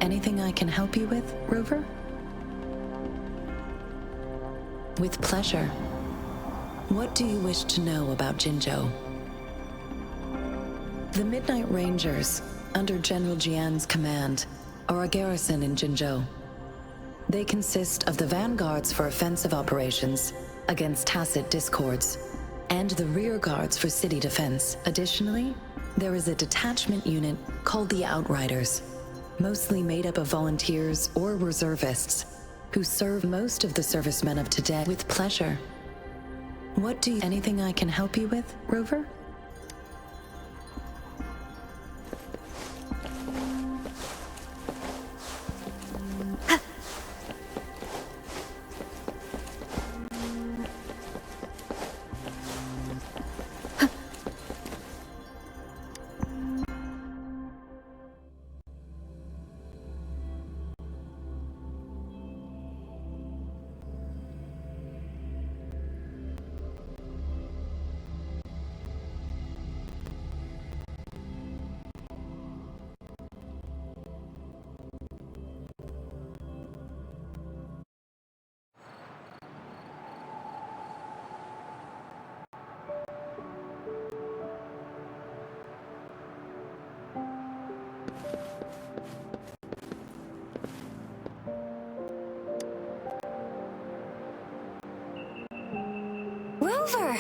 anything I can help you with, Rover? With pleasure. What do you wish to know about Jinzhou? The Midnight Rangers, under General Jian's command, are a garrison in Jinzhou. They consist of the vanguards for offensive operations against tacit discords, and the rear guards for city defense. Additionally, there is a detachment unit called the Outriders, mostly made up of volunteers or reservists, who serve most of the servicemen of today. With pleasure. Anything I can help you with, Rover? Rover!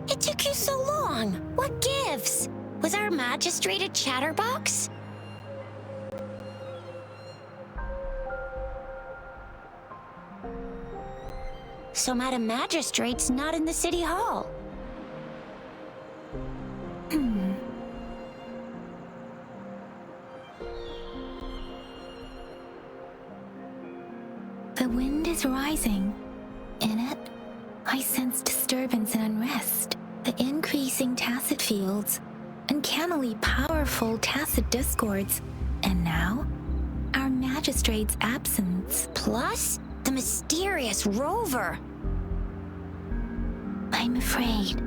It took you so long. What gives? Was our magistrate a chatterbox? So Madam Magistrate's not in the city hall. The wind is rising. In it, I sense disturbance and unrest. The increasing tacit fields, uncannily powerful tacit discords, and now, our magistrate's absence. Plus, the mysterious Rover. I'm afraid.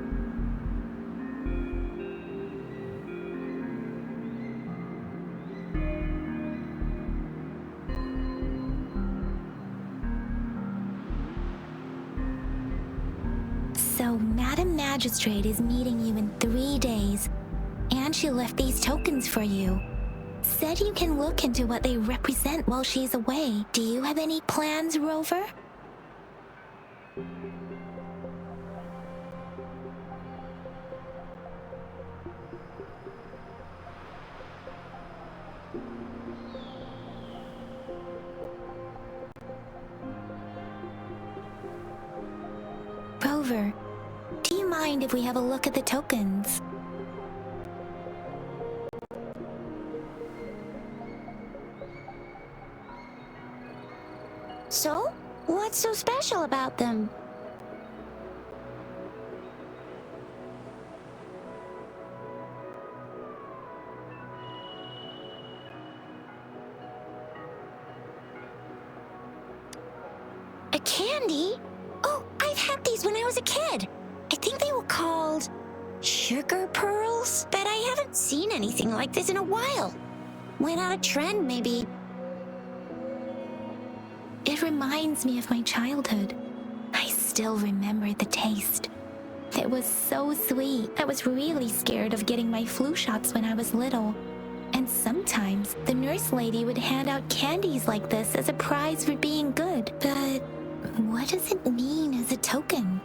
So, Madam Magistrate is meeting you in 3 days, and she left these tokens for you. Said you can look into what they represent while she's away. Do you have any plans, Rover? Rover, do you mind if we have a look at the tokens? So, what's so special about them? A candy? Oh, I've had these when I was a kid. I think they were called sugar pearls, but I haven't seen anything like this in a while. Went out of trend, maybe. It reminds me of my childhood. I still remember the taste. It was so sweet. I was really scared of getting my flu shots when I was little. And sometimes the nurse lady would hand out candies like this as a prize for being good. But what does it mean as a token?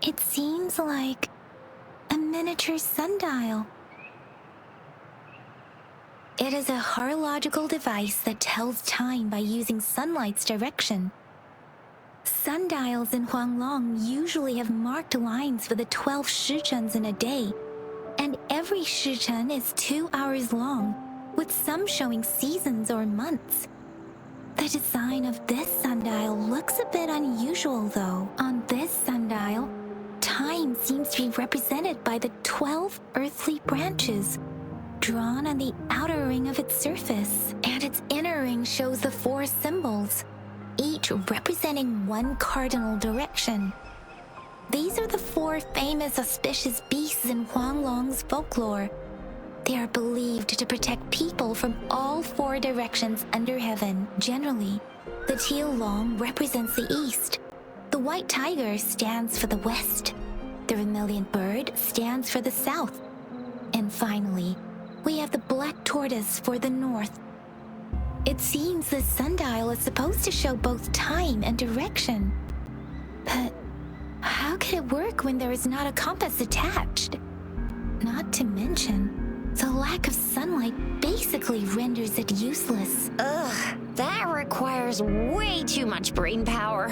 It seems like a miniature sundial. It is a horological device that tells time by using sunlight's direction. Sundials in Huanglong usually have marked lines for the 12 shichens in a day, and every shichen is 2 hours long, with some showing seasons or months. The design of this sundial looks a bit unusual though. On this sundial, time seems to be represented by the 12 earthly branches, drawn on the outer ring of its surface, and its inner ring shows the 4 symbols, each representing one cardinal direction. These are the 4 famous auspicious beasts in Huanglong's folklore. They are believed to protect people from all 4 directions under heaven. Generally, the teal long represents the east. The white tiger stands for the west. The vermilion bird stands for the south. And finally, we have the black tortoise for the north. It seems the sundial is supposed to show both time and direction. But how could it work when there is not a compass attached? Not to mention, the lack of sunlight basically renders it useless. Ugh, that requires way too much brain power.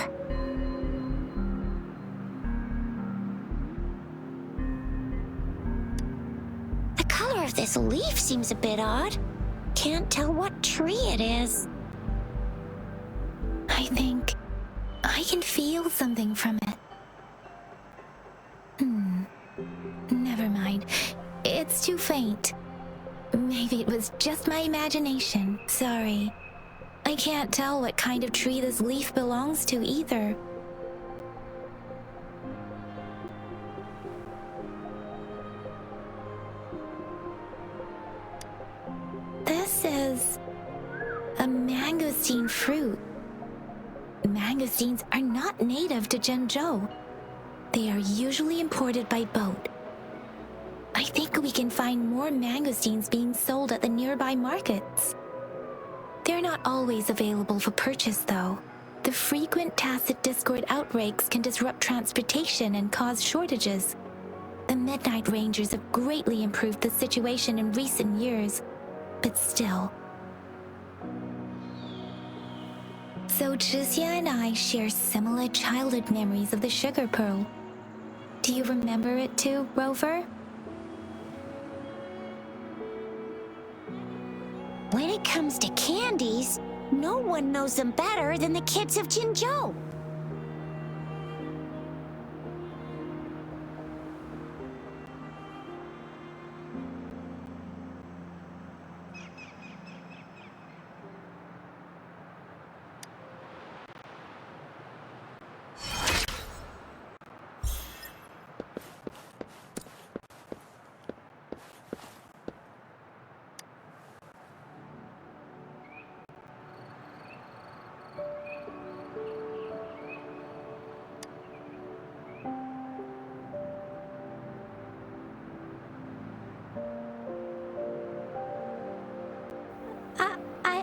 The color of this leaf seems a bit odd. Can't tell what tree it is. I think I can feel something from it. Never mind. It's too faint. Maybe it was just my imagination. Sorry. I can't tell what kind of tree this leaf belongs to either. This is a mangosteen fruit. Mangosteens are not native to Zhengzhou. They are usually imported by boat. I think we can find more mangosteens being sold at the nearby markets. They're not always available for purchase, though. The frequent tacit discord outbreaks can disrupt transportation and cause shortages. The Midnight Rangers have greatly improved the situation in recent years, but still. So Zhixia and I share similar childhood memories of the Sugar Pearl. Do you remember it too, Rover? When it comes to candies, no one knows them better than the kids of Jinzhou.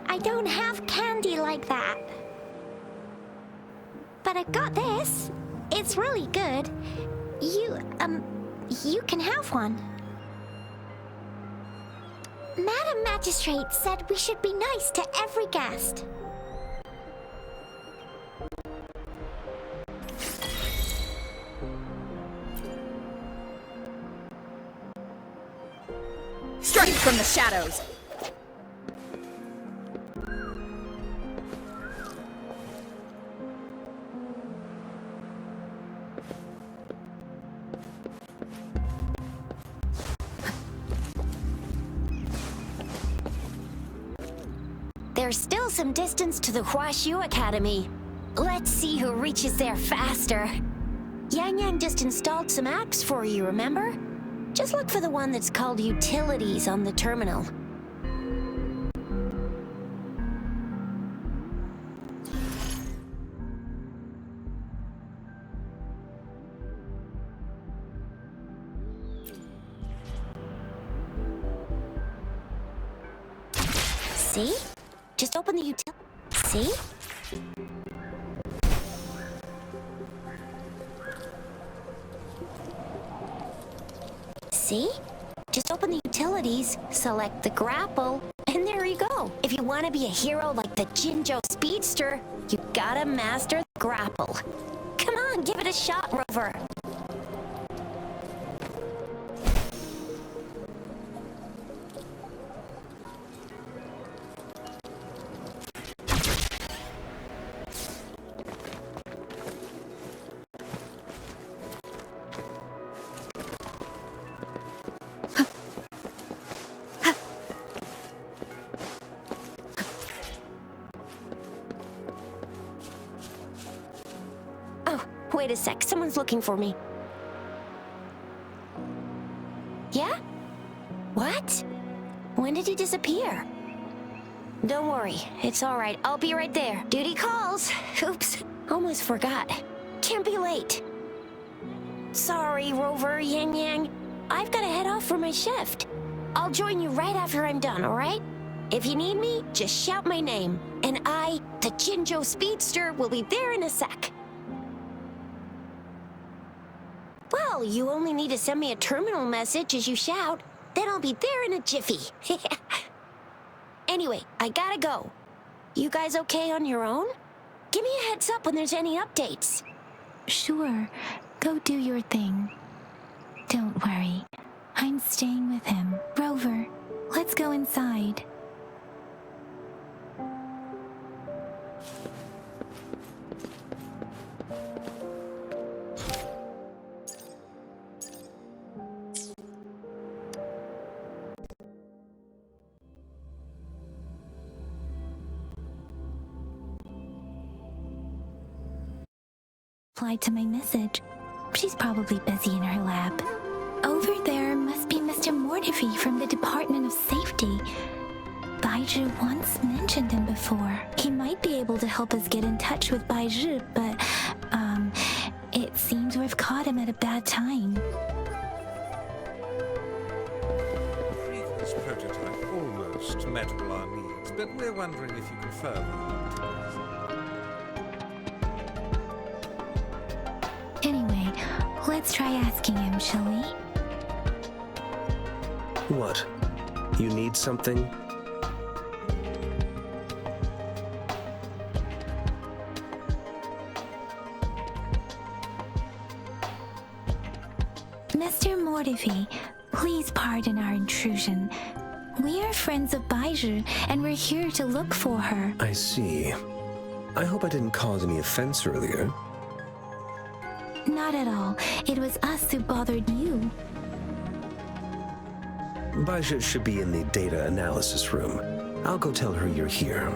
I don't have candy like that. But I got this. It's really good. You can have one. Madam Magistrate said we should be nice to every guest. Strike from the shadows! There's still some distance to the Huaxiu Academy. Let's see who reaches there faster. Yang Yang just installed some apps for you, remember? Just look for the one that's called Utilities on the terminal. See? Just open the util... See? See? Just open the utilities, select the grapple, and there you go. If you want to be a hero like the Jinzhou Speedster, you gotta master the grapple. Come on, give it a shot, Rover. Wait a sec, someone's looking for me. Yeah? What? When did he disappear? Don't worry, it's all right. I'll be right there. Duty calls. Oops, almost forgot. Can't be late. Sorry, Rover, Yang Yang. I've got to head off for my shift. I'll join you right after I'm done, all right? If you need me, just shout my name. And I, the Jinzhou Speedster, will be there in a sec. Well, you only need to send me a terminal message as you shout. Then I'll be there in a jiffy. Anyway, I gotta go. You guys okay on your own? Give me a heads up when there's any updates. Sure, go do your thing. Don't worry, I'm staying with him. Rover, let's go inside. Replied to my message. She's probably busy in her lab. Over there must be Mr. Mortifi from the Department of Safety. Baizhi once mentioned him before. He might be able to help us get in touch with Baizhi, but, it seems we've caught him at a bad time. This prototype almost met all our needs, but we're wondering if you can further the details. Anyway, let's try asking him, shall we? What? You need something? Mr. Mortifi, please pardon our intrusion. We are friends of Baizhi, and we're here to look for her. I see. I hope I didn't cause any offense earlier. Not at all. It was us who bothered you. Baizhi should be in the data analysis room. I'll go tell her you're here.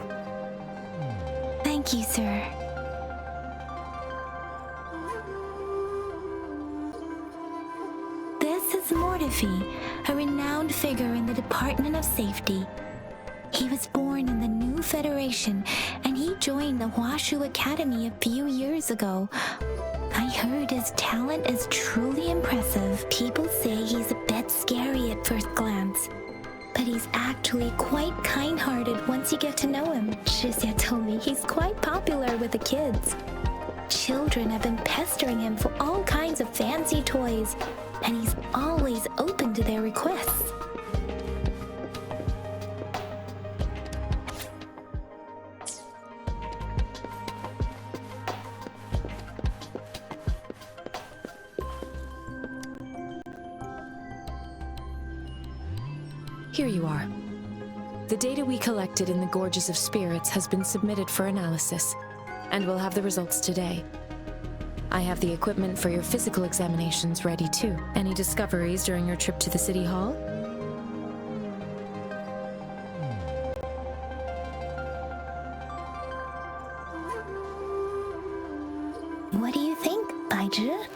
Thank you, sir. This is Mortifi, a renowned figure in the Department of Safety. He was born in the New Federation, and he joined the Huashu Academy a few years ago. I heard his talent is truly impressive. People say he's a bit scary at first glance, but he's actually quite kind-hearted once you get to know him. Shizia told me he's quite popular with the kids. Children have been pestering him for all kinds of fancy toys, and he's always open to their requests. Here you are. The data we collected in the Gorges of Spirits has been submitted for analysis, and we'll have the results today. I have the equipment for your physical examinations ready too. Any discoveries during your trip to the City Hall? What do you think, Baizhi?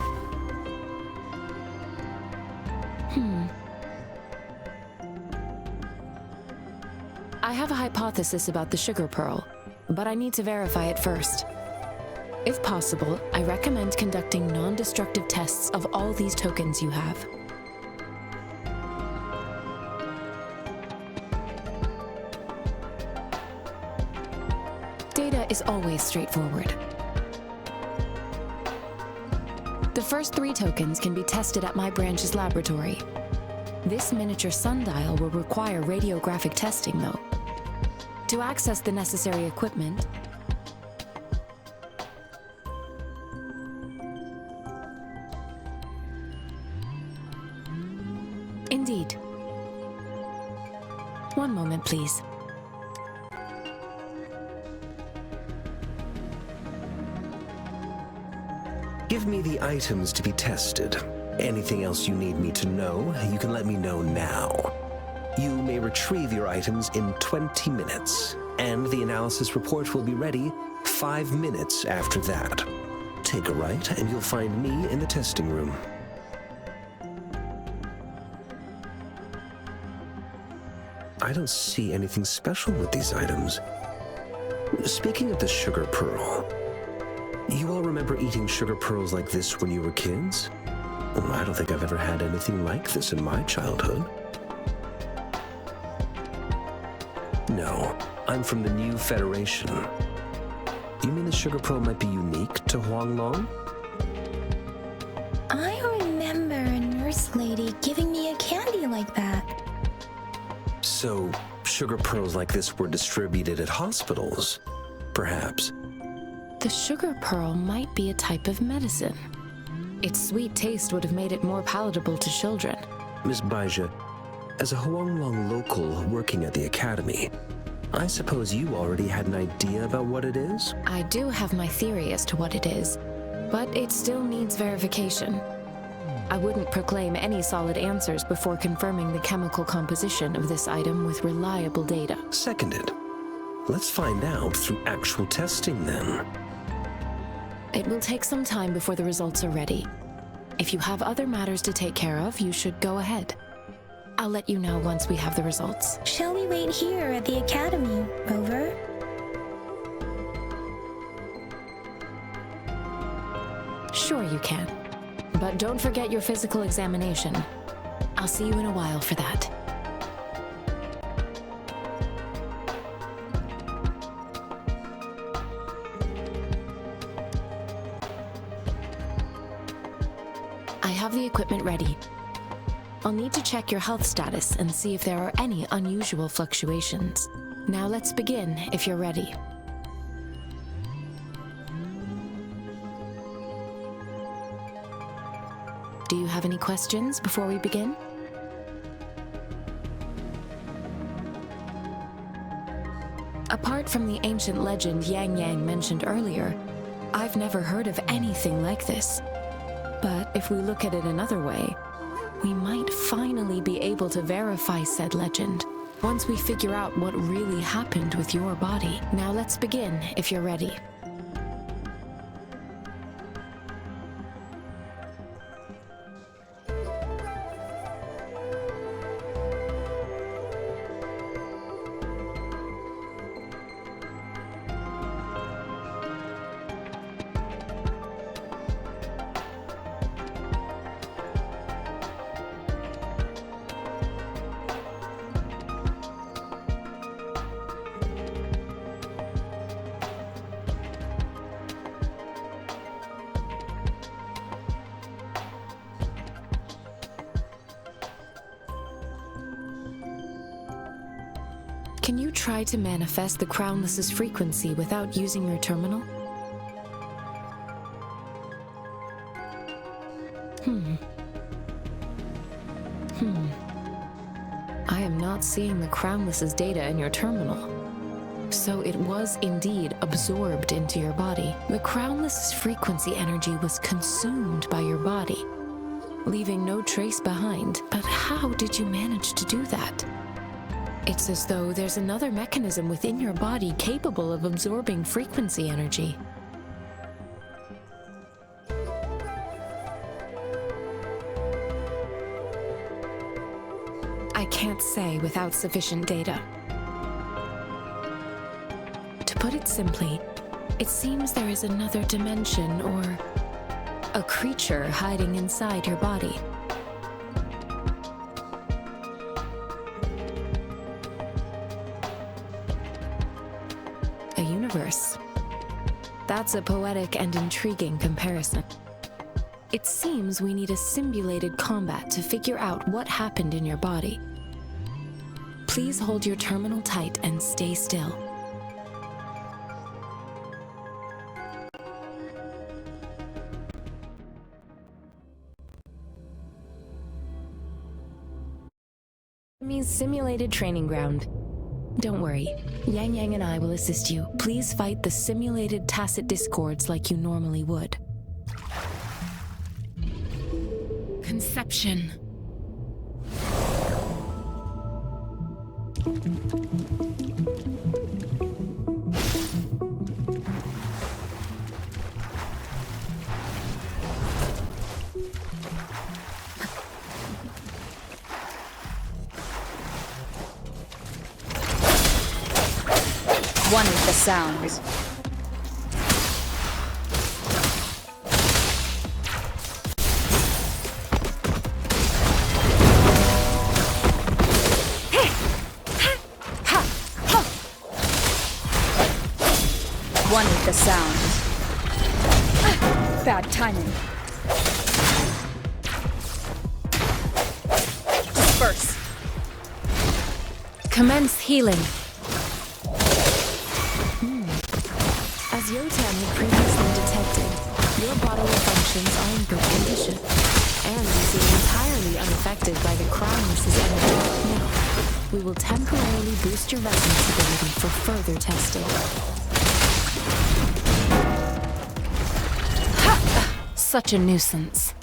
I have a hypothesis about the sugar pearl, but I need to verify it first. If possible, I recommend conducting non-destructive tests of all these tokens you have. Data is always straightforward. The first 3 tokens can be tested at my branch's laboratory. This miniature sundial will require radiographic testing, though. To access the necessary equipment, indeed. One moment, please. Give me the items to be tested. Anything else you need me to know, you can let me know now. You may retrieve your items in 20 minutes, and the analysis report will be ready 5 minutes after that. take a right, and you'll find me in the testing room. I don't see anything special with these items. Speaking of the sugar pearl, you all remember eating sugar pearls like this when you were kids? Well, I don't think I've ever had anything like this in my childhood. No, I'm from the New Federation. You mean the sugar pearl might be unique to Huanglong? I remember a nurse lady giving me a candy like that. So, sugar pearls like this were distributed at hospitals, perhaps. The sugar pearl might be a type of medicine. Its sweet taste would have made it more palatable to children. Miss Baija, as a Huanglong local working at the academy, I suppose you already had an idea about what it is? I do have my theory as to what it is, but it still needs verification. I wouldn't proclaim any solid answers before confirming the chemical composition of this item with reliable data. Seconded. Let's find out through actual testing then. It will take some time before the results are ready. If you have other matters to take care of, you should go ahead. I'll let you know once we have the results. Shall we wait here at the academy, Rover? Sure you can. But don't forget your physical examination. I'll see you in a while for that. I have the equipment ready. I'll need to check your health status and see if there are any unusual fluctuations. Now let's begin, if you're ready. Do you have any questions before we begin? Apart from the ancient legend Yang Yang mentioned earlier, I've never heard of anything like this. But if we look at it another way, we might finally be able to verify said legend once we figure out what really happened with your body. Now let's begin, if you're ready. Can you try to manifest the Crownless's frequency without using your terminal? I am not seeing the Crownless's data in your terminal. So it was indeed absorbed into your body. The Crownless's frequency energy was consumed by your body, leaving no trace behind. But how did you manage to do that? It's as though there's another mechanism within your body capable of absorbing frequency energy. I can't say without sufficient data. To put it simply, it seems there is another dimension or a creature hiding inside your body. A universe. That's a poetic and intriguing comparison. It seems we need a simulated combat to figure out what happened in your body. Please hold your terminal tight and stay still. Enemy's simulated training ground. Don't worry, Yang Yang and I will assist you. Please fight the simulated tacit discords like you normally would. Conception. sounds. One with the sounds. Bad timing. Disperse. Commence healing. As Yotan had previously detected, your bodily functions are in good condition, and you seem entirely unaffected by the Crownless's energy. Now, we will temporarily boost your resonance ability for further testing. Such a nuisance.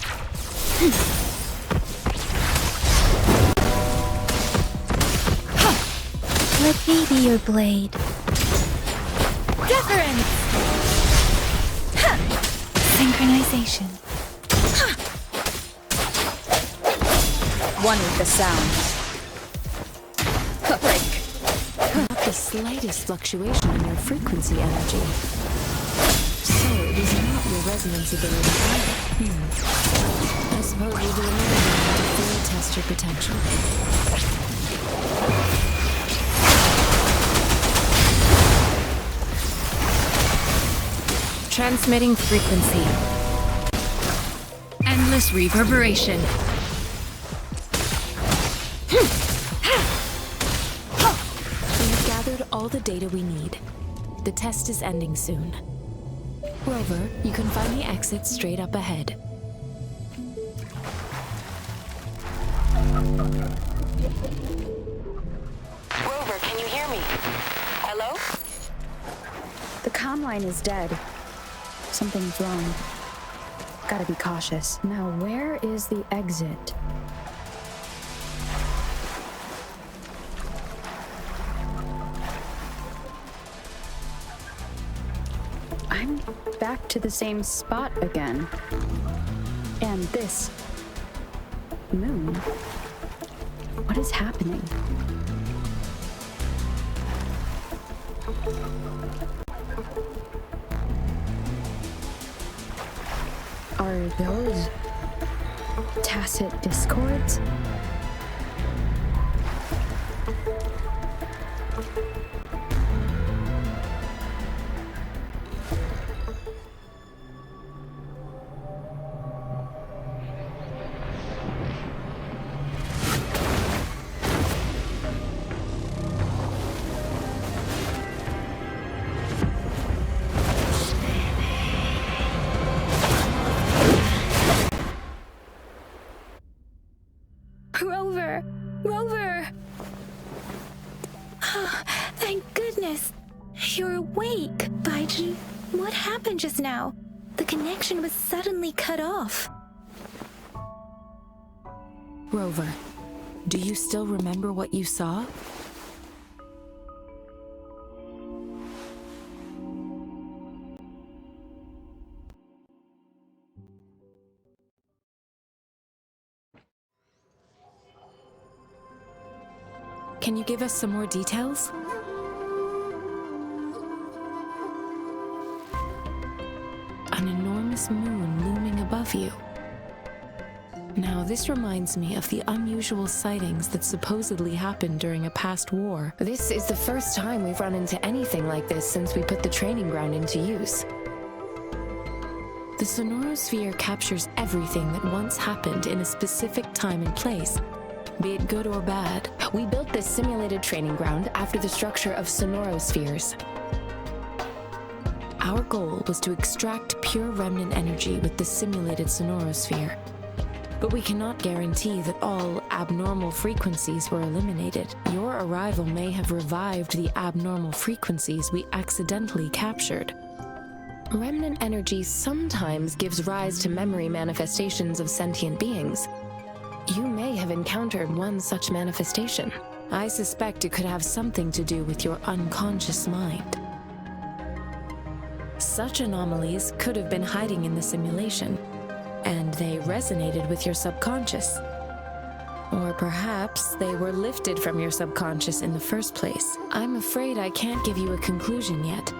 Let me be your blade. Deference! Synchronization. One with the sounds. Break. Not the slightest fluctuation in your frequency energy. So it is not your resonance ability either. I suppose we'll do another round to fully test your potential. Transmitting frequency. Endless reverberation. We have gathered all the data we need. The test is ending soon. Rover, you can find the exit straight up ahead. Rover, can you hear me? Hello? The comm line is dead. Something's wrong. Gotta be cautious. Now, where is the exit? I'm back to the same spot again. And this moon. What is happening? Are those tacit discords? Rover! Rover! Oh, thank goodness. You're awake. Baiji, what happened just now? The connection was suddenly cut off. Rover, do you still remember what you saw? Can you give us some more details? An enormous moon looming above you. Now, this reminds me of the unusual sightings that supposedly happened during a past war. This is the first time we've run into anything like this since we put the training ground into use. The sonorosphere captures everything that once happened in a specific time and place, be it good or bad. We built this simulated training ground after the structure of sonorospheres. Our goal was to extract pure remnant energy with the simulated sonorosphere. But we cannot guarantee that all abnormal frequencies were eliminated. Your arrival may have revived the abnormal frequencies we accidentally captured. Remnant energy sometimes gives rise to memory manifestations of sentient beings. You may have encountered one such manifestation. I suspect it could have something to do with your unconscious mind. Such anomalies could have been hiding in the simulation, and they resonated with your subconscious. Or perhaps they were lifted from your subconscious in the first place. I'm afraid I can't give you a conclusion yet.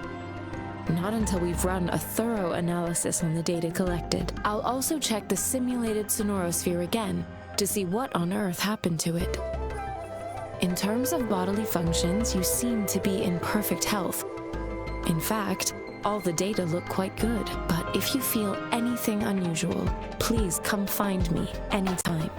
Not until we've run a thorough analysis on the data collected. I'll also check the simulated sonorosphere again to see what on earth happened to it. In terms of bodily functions, you seem to be in perfect health. In fact, all the data look quite good. But if you feel anything unusual, please come find me anytime.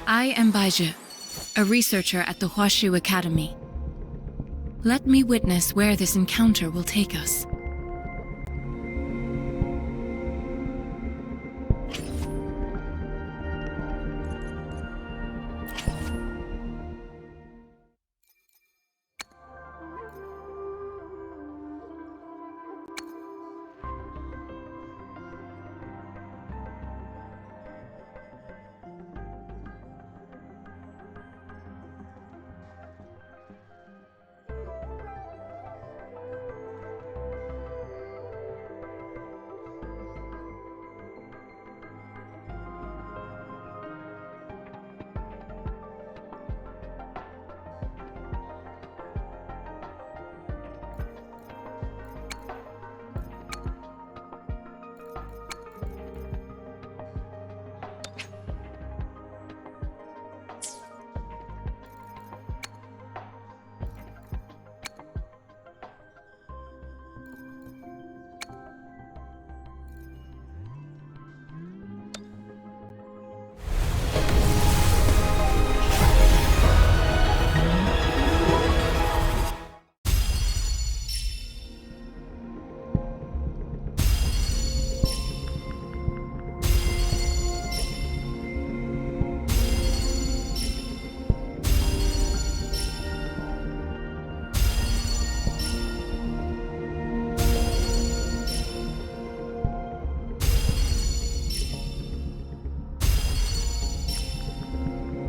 I am Baizhi, a researcher at the Huashu Academy. Let me witness where this encounter will take us.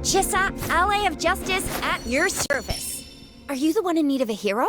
Chissa, ally of justice at your service. Are you the one in need of a hero?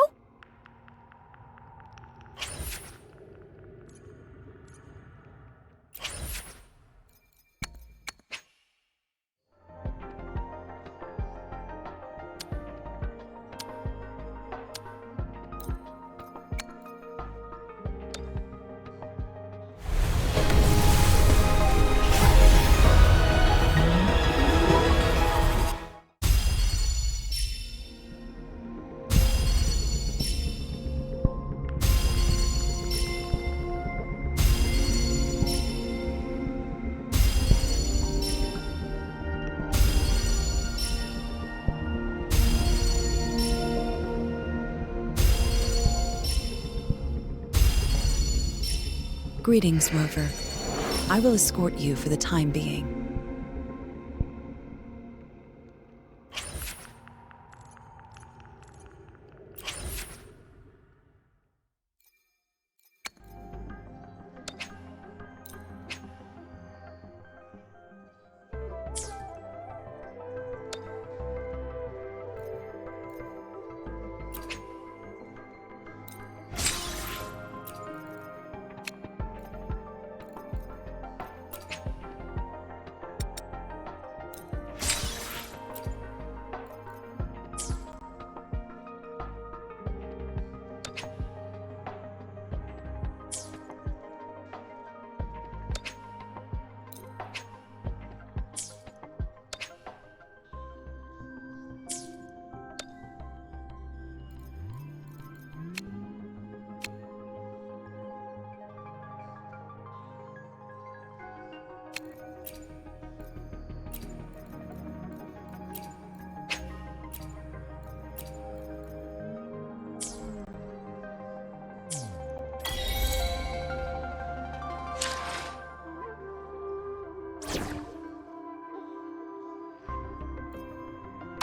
Greetings, Rover. I will escort you for the time being.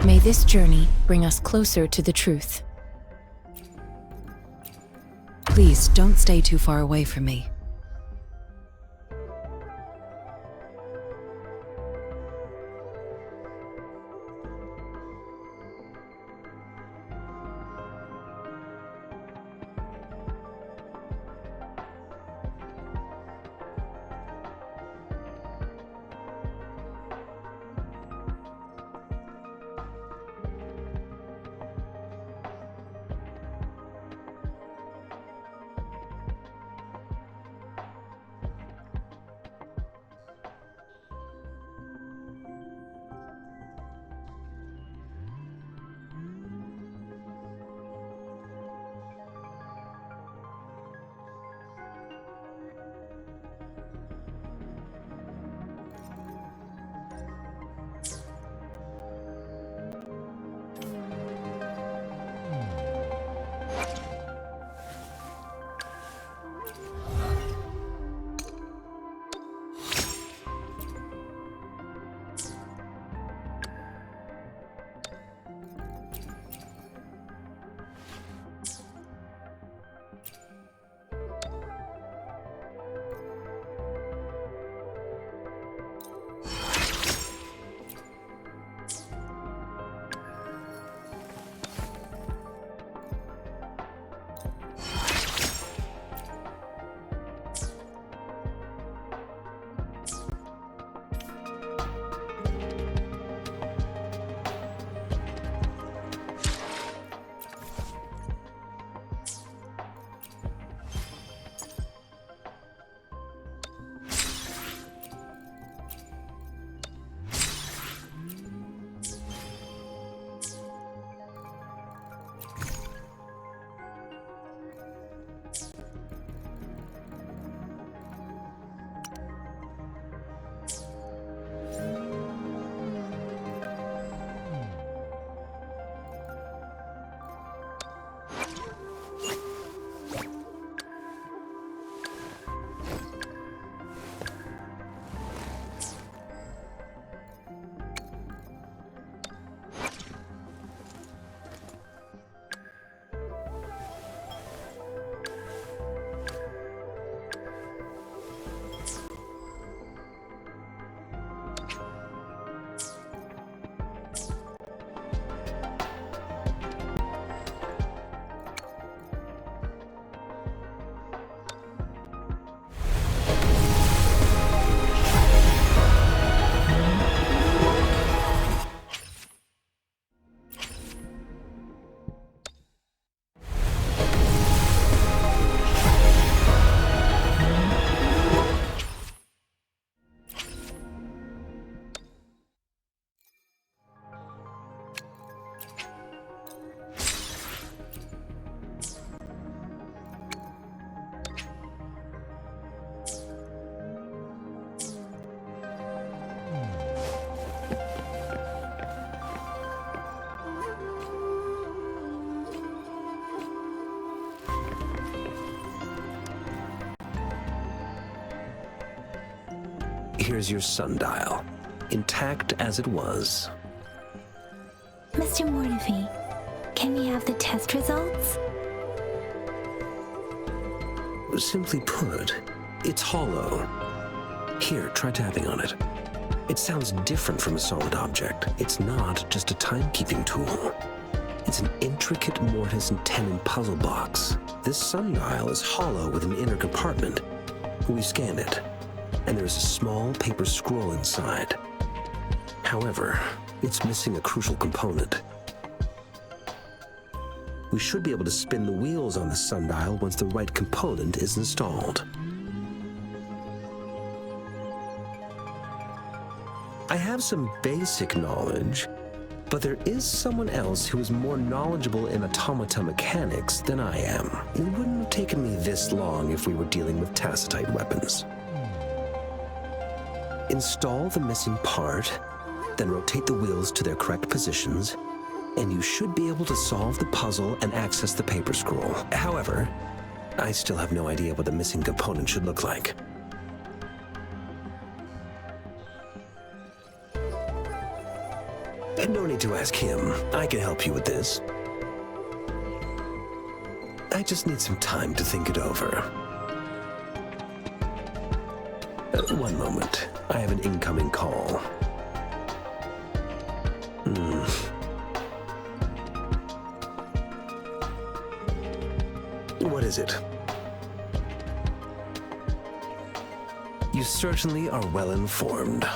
May this journey bring us closer to the truth. Please don't stay too far away from me. Here's your sundial, intact as it was. Mr. Mortefi, can we have the test results? Simply put, it's hollow. Here, try tapping on it. It sounds different from a solid object. It's not just a timekeeping tool. It's an intricate mortise and tenon puzzle box. This sundial is hollow with an inner compartment. We scanned it, and there's a small paper scroll inside. However, it's missing a crucial component. We should be able to spin the wheels on the sundial once the right component is installed. I have some basic knowledge, but there is someone else who is more knowledgeable in automata mechanics than I am. It wouldn't have taken me this long if we were dealing with tacitite weapons. Install the missing part, then rotate the wheels to their correct positions, and you should be able to solve the puzzle and access the paper scroll. However, I still have no idea what the missing component should look like. No need to ask him. I can help you with this. I just need some time to think it over. One moment. I have an incoming call. What is it? You certainly are well informed.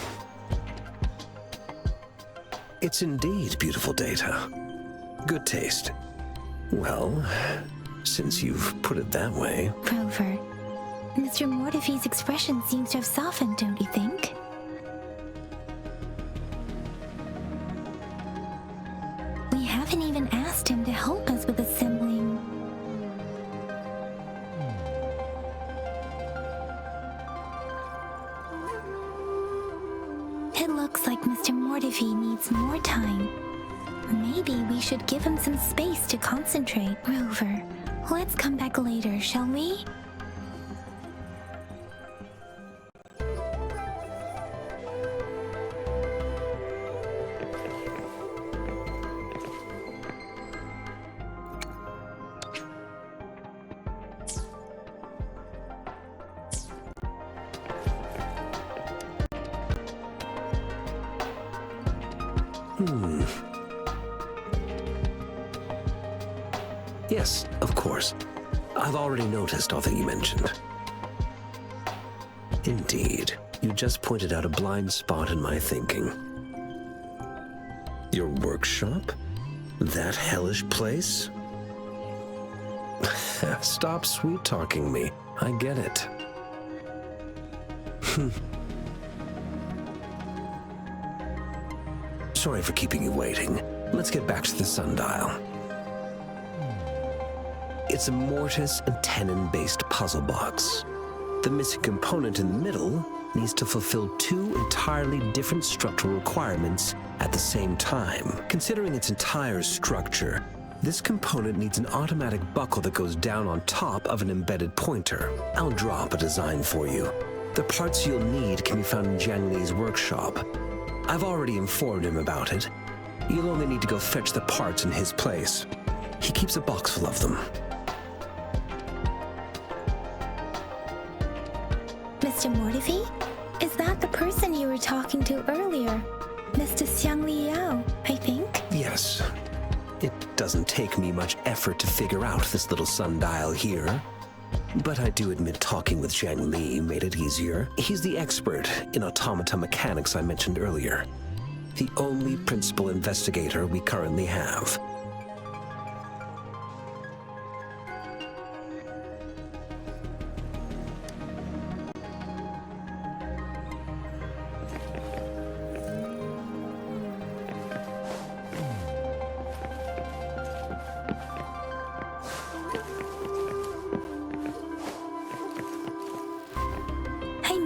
It's indeed beautiful data. Good taste. Well, since you've put it that way... Rover, Mr. Mortefi's expression seems to have softened, don't you think? We haven't even asked him to help us with assembling. It looks like Mr. Mortefi needs more time. Maybe we should give him some space to concentrate. Rover, let's come back later, shall we? Yes, of course. I've already noticed all that you mentioned. Indeed, you just pointed out a blind spot in my thinking. Your workshop? That hellish place? Stop sweet-talking me. I get it. Sorry for keeping you waiting. Let's get back to the sundial. It's a mortise and tenon-based puzzle box. The missing component in the middle needs to fulfill two entirely different structural requirements at the same time. Considering its entire structure, this component needs an automatic buckle that goes down on top of an embedded pointer. I'll draw up a design for you. The parts you'll need can be found in Jiang Li's workshop. I've already informed him about it. You'll only need to go fetch the parts in his place. He keeps a box full of them. Mr. Mortefi? Is that the person you were talking to earlier? Mr. Xiang Liao, I think? Yes. It doesn't take me much effort to figure out this little sundial here. But I do admit talking with Jiang Li made it easier. He's the expert in automata mechanics I mentioned earlier. The only principal investigator we currently have.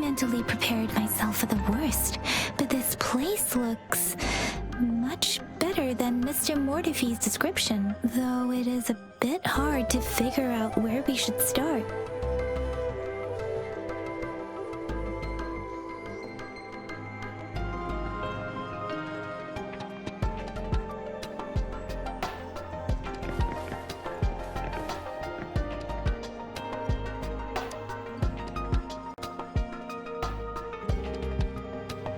Mentally prepared myself for the worst, but this place looks much better than Mr. Mortefi's description, though it is a bit hard to figure out where we should start.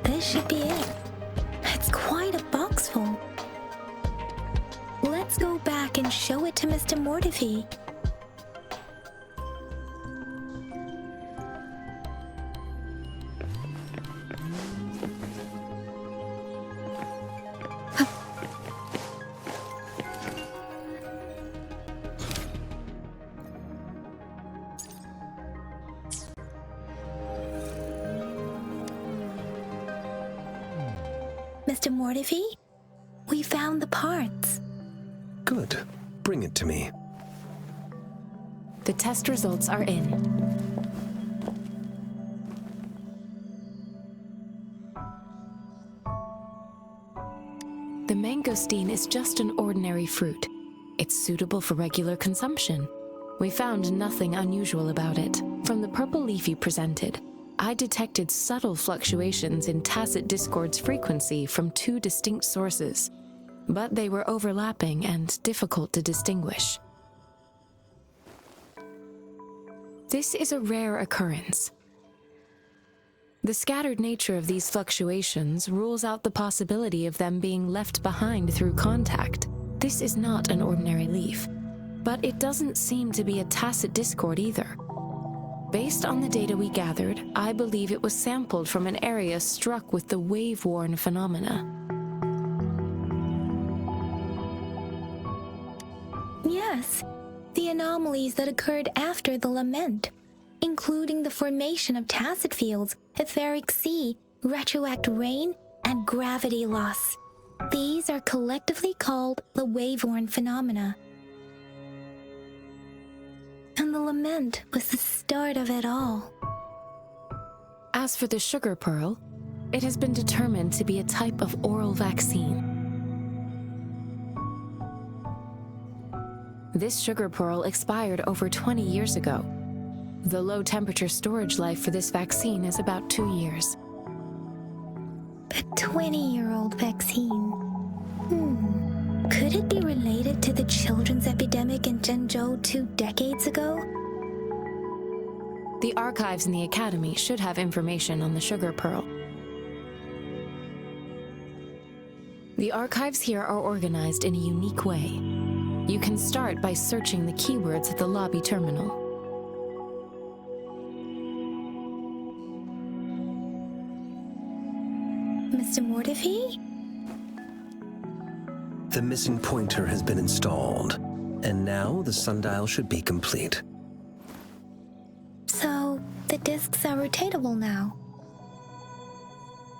This should be it. It's quite a box full. Let's go back and show it to Mr. Mortefi. Mr. Mortefi, we found the parts. Good. Bring it to me. The test results are in. The mangosteen is just an ordinary fruit. It's suitable for regular consumption. We found nothing unusual about it. From the purple leaf you presented, I detected subtle fluctuations in tacit discord's frequency from two distinct sources, but they were overlapping and difficult to distinguish. This is a rare occurrence. The scattered nature of these fluctuations rules out the possibility of them being left behind through contact. This is not an ordinary leaf, but it doesn't seem to be a tacit discord either. Based on the data we gathered, I believe it was sampled from an area struck with the wave-worn phenomena. Yes, the anomalies that occurred after the lament, including the formation of tacit fields, etheric sea, retroact rain, and gravity loss. These are collectively called the wave-worn phenomena. And the lament was the start of it all. As for the sugar pearl, it has been determined to be a type of oral vaccine. This sugar pearl expired over 20 years ago. The low-temperature storage life for this vaccine is about 2 years. A 20-year-old vaccine. Could it be related to the children's epidemic in Zhengzhou 2 decades ago? The archives in the Academy should have information on the sugar pearl. The archives here are organized in a unique way. You can start by searching the keywords at the lobby terminal. Mr. Mortefi? The missing pointer has been installed, and now the sundial should be complete. So, the discs are rotatable now?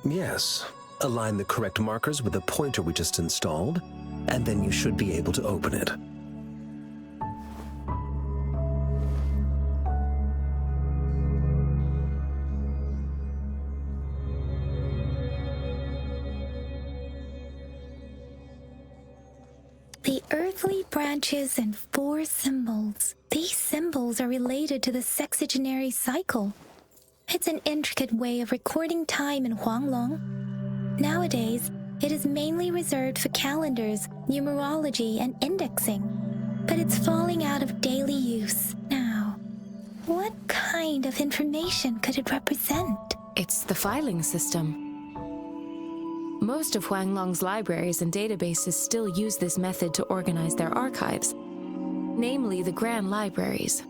Yes. Align the correct markers with the pointer we just installed, and then you should be able to open it. The earthly branches and 4 symbols. These symbols are related to the sexagenary cycle. It's an intricate way of recording time in Huanglong. Nowadays, it is mainly reserved for calendars, numerology, and indexing. But it's falling out of daily use now. What kind of information could it represent? It's the filing system. Most of Huanglong's libraries and databases still use this method to organize their archives, namely the Grand Libraries.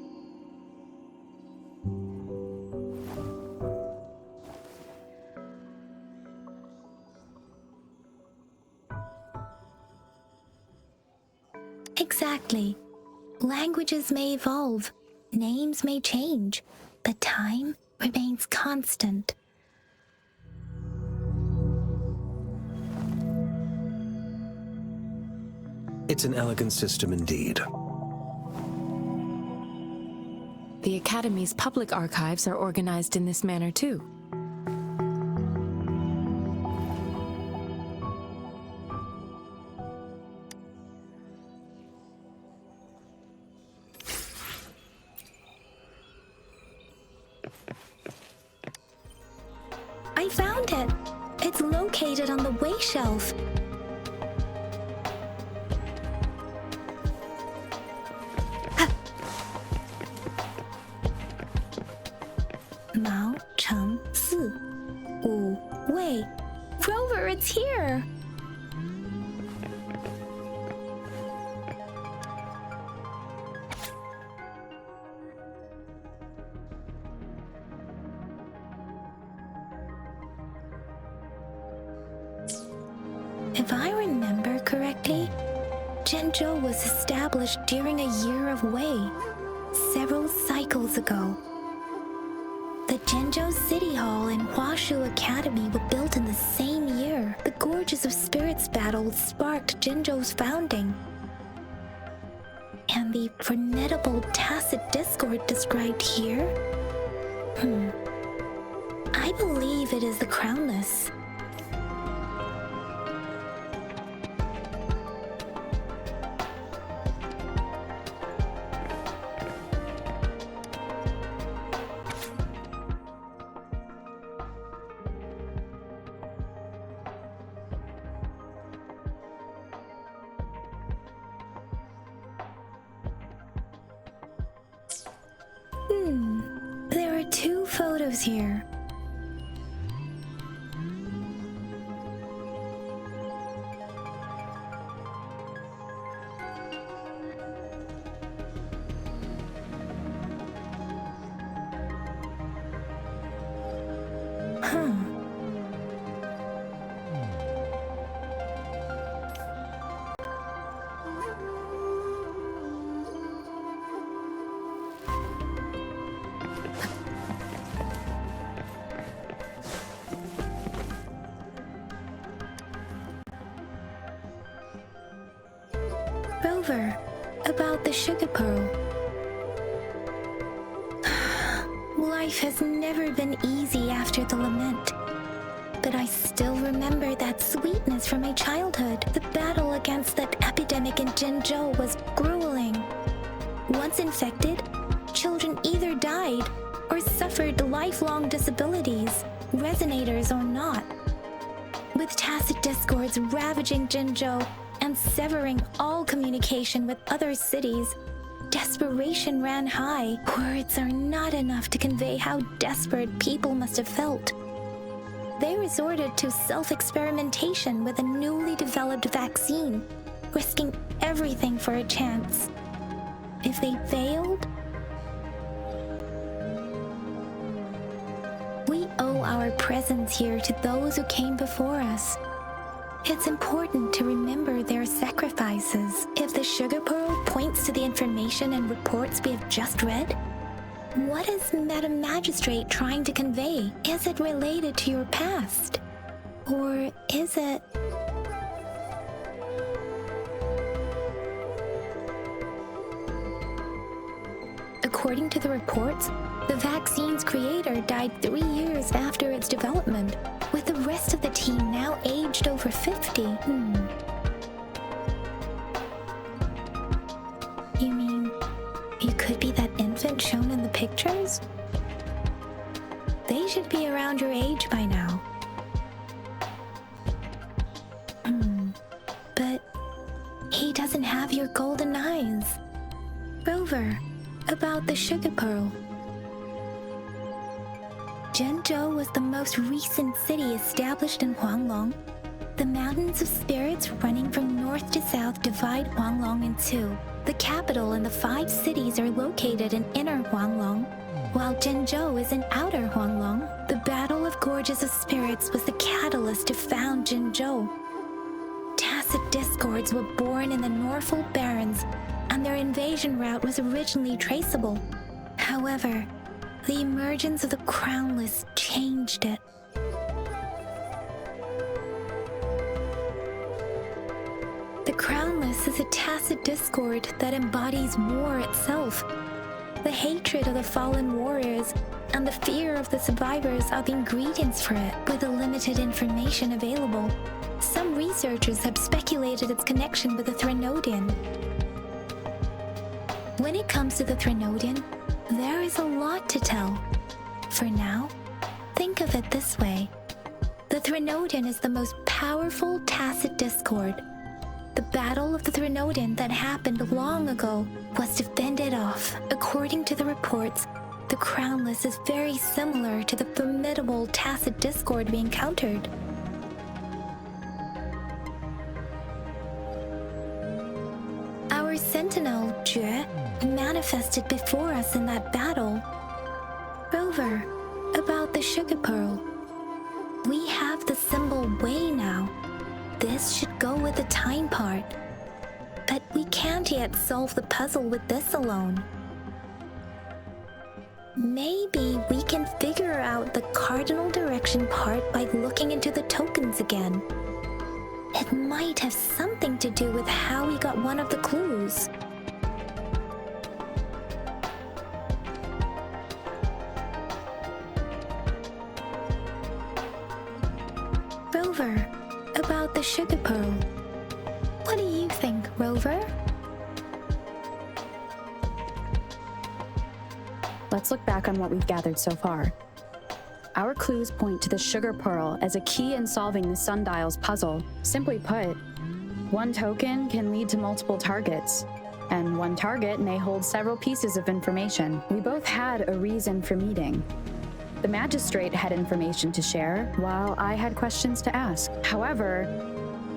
Exactly. Languages may evolve, names may change, but time remains constant. It's an elegant system indeed. The Academy's public archives are organized in this manner too. I found it! It's located on the way shelf. Mao Cheng Si. Wu Wei. Rover, it's here! If I remember correctly, Zhengzhou was established during a year of Wei, several cycles ago. The Zhengzhou City Hall and Huashu Academy were built in the same year. The Gorges of Spirits battle sparked Zhengzhou's founding. And the formidable tacit discord described here? I believe it is the Crownless. lives here. Rover, about the sugar pearl. Life has never been easy after the lament. But I still remember that sweetness from my childhood. The battle against that epidemic in Jinzhou was grueling. Once infected, children either died or suffered lifelong disabilities, resonators or not. With tacit discords ravaging Jinzhou and severing all communication with other cities, desperation ran high. Words are not enough to convey how desperate people must have felt. They resorted to self-experimentation with a newly developed vaccine, risking everything for a chance. If they failed, we owe our presence here to those who came before us. It's important to remember their sacrifices. If the sugar pearl points to the information and reports we have just read, what is Madam Magistrate trying to convey? Is it related to your past? Or is it... According to the reports, the vaccine's creator died 3 years after its development, with the rest of the team now aged over 50. You mean, you could be that infant shown in the pictures? They should be around your age by now. But he doesn't have your golden eyes. Rover, about the sugar pearl. Jinzhou was the most recent city established in Huanglong. The mountains of spirits running from north to south divide Huanglong in two. The capital and the 5 cities are located in inner Huanglong, while Jinzhou is in outer Huanglong. The Battle of Gorges of Spirits was the catalyst to found Jinzhou. Tacit discords were born in the Norfolk Barrens, and their invasion route was originally traceable. However, the emergence of the Crownless changed it. The Crownless is a tacit discord that embodies war itself. The hatred of the fallen warriors and the fear of the survivors are the ingredients for it. With the limited information available, some researchers have speculated its connection with the Threnodian. When it comes to the Threnodian, there is a lot to tell. For now, think of it this way. The Threnodian is the most powerful tacit discord. The battle of the Threnodian that happened long ago was to fend it off. According to the reports, the Crownless is very similar to the formidable tacit discord we encountered. Our sentinel, Jue, manifested before us in that battle. Rover, about the sugar pearl. We have the symbol Wei now. This should go with the time part. But we can't yet solve the puzzle with this alone. Maybe we can figure out the cardinal direction part by looking into the tokens again. It might have something to do with how we got one of the clues. Rover, about the sugar pearl. What do you think, Rover? Let's look back on what we've gathered so far. Our clues point to the sugar pearl as a key in solving the sundial's puzzle. Simply put, one token can lead to multiple targets, and one target may hold several pieces of information. We both had a reason for meeting. The magistrate had information to share, while I had questions to ask. However,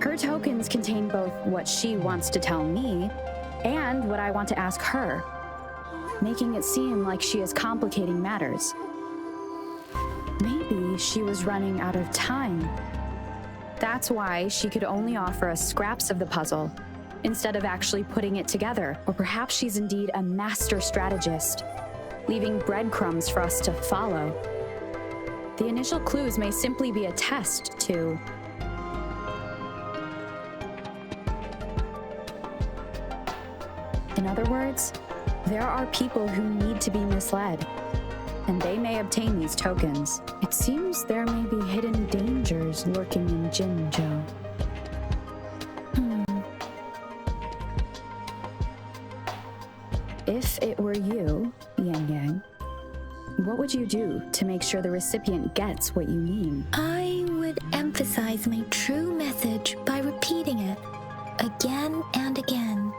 her tokens contain both what she wants to tell me and what I want to ask her, making it seem like she is complicating matters. Maybe she was running out of time. That's why she could only offer us scraps of the puzzle, instead of actually putting it together. Or perhaps she's indeed a master strategist, leaving breadcrumbs for us to follow. The initial clues may simply be a test to... In other words, there are people who need to be misled, and they may obtain these tokens. It seems there may be hidden dangers lurking in Jinzhou. If it were you, Yang Yang, what would you do to make sure the recipient gets what you mean? I would emphasize my true message by repeating it again and again.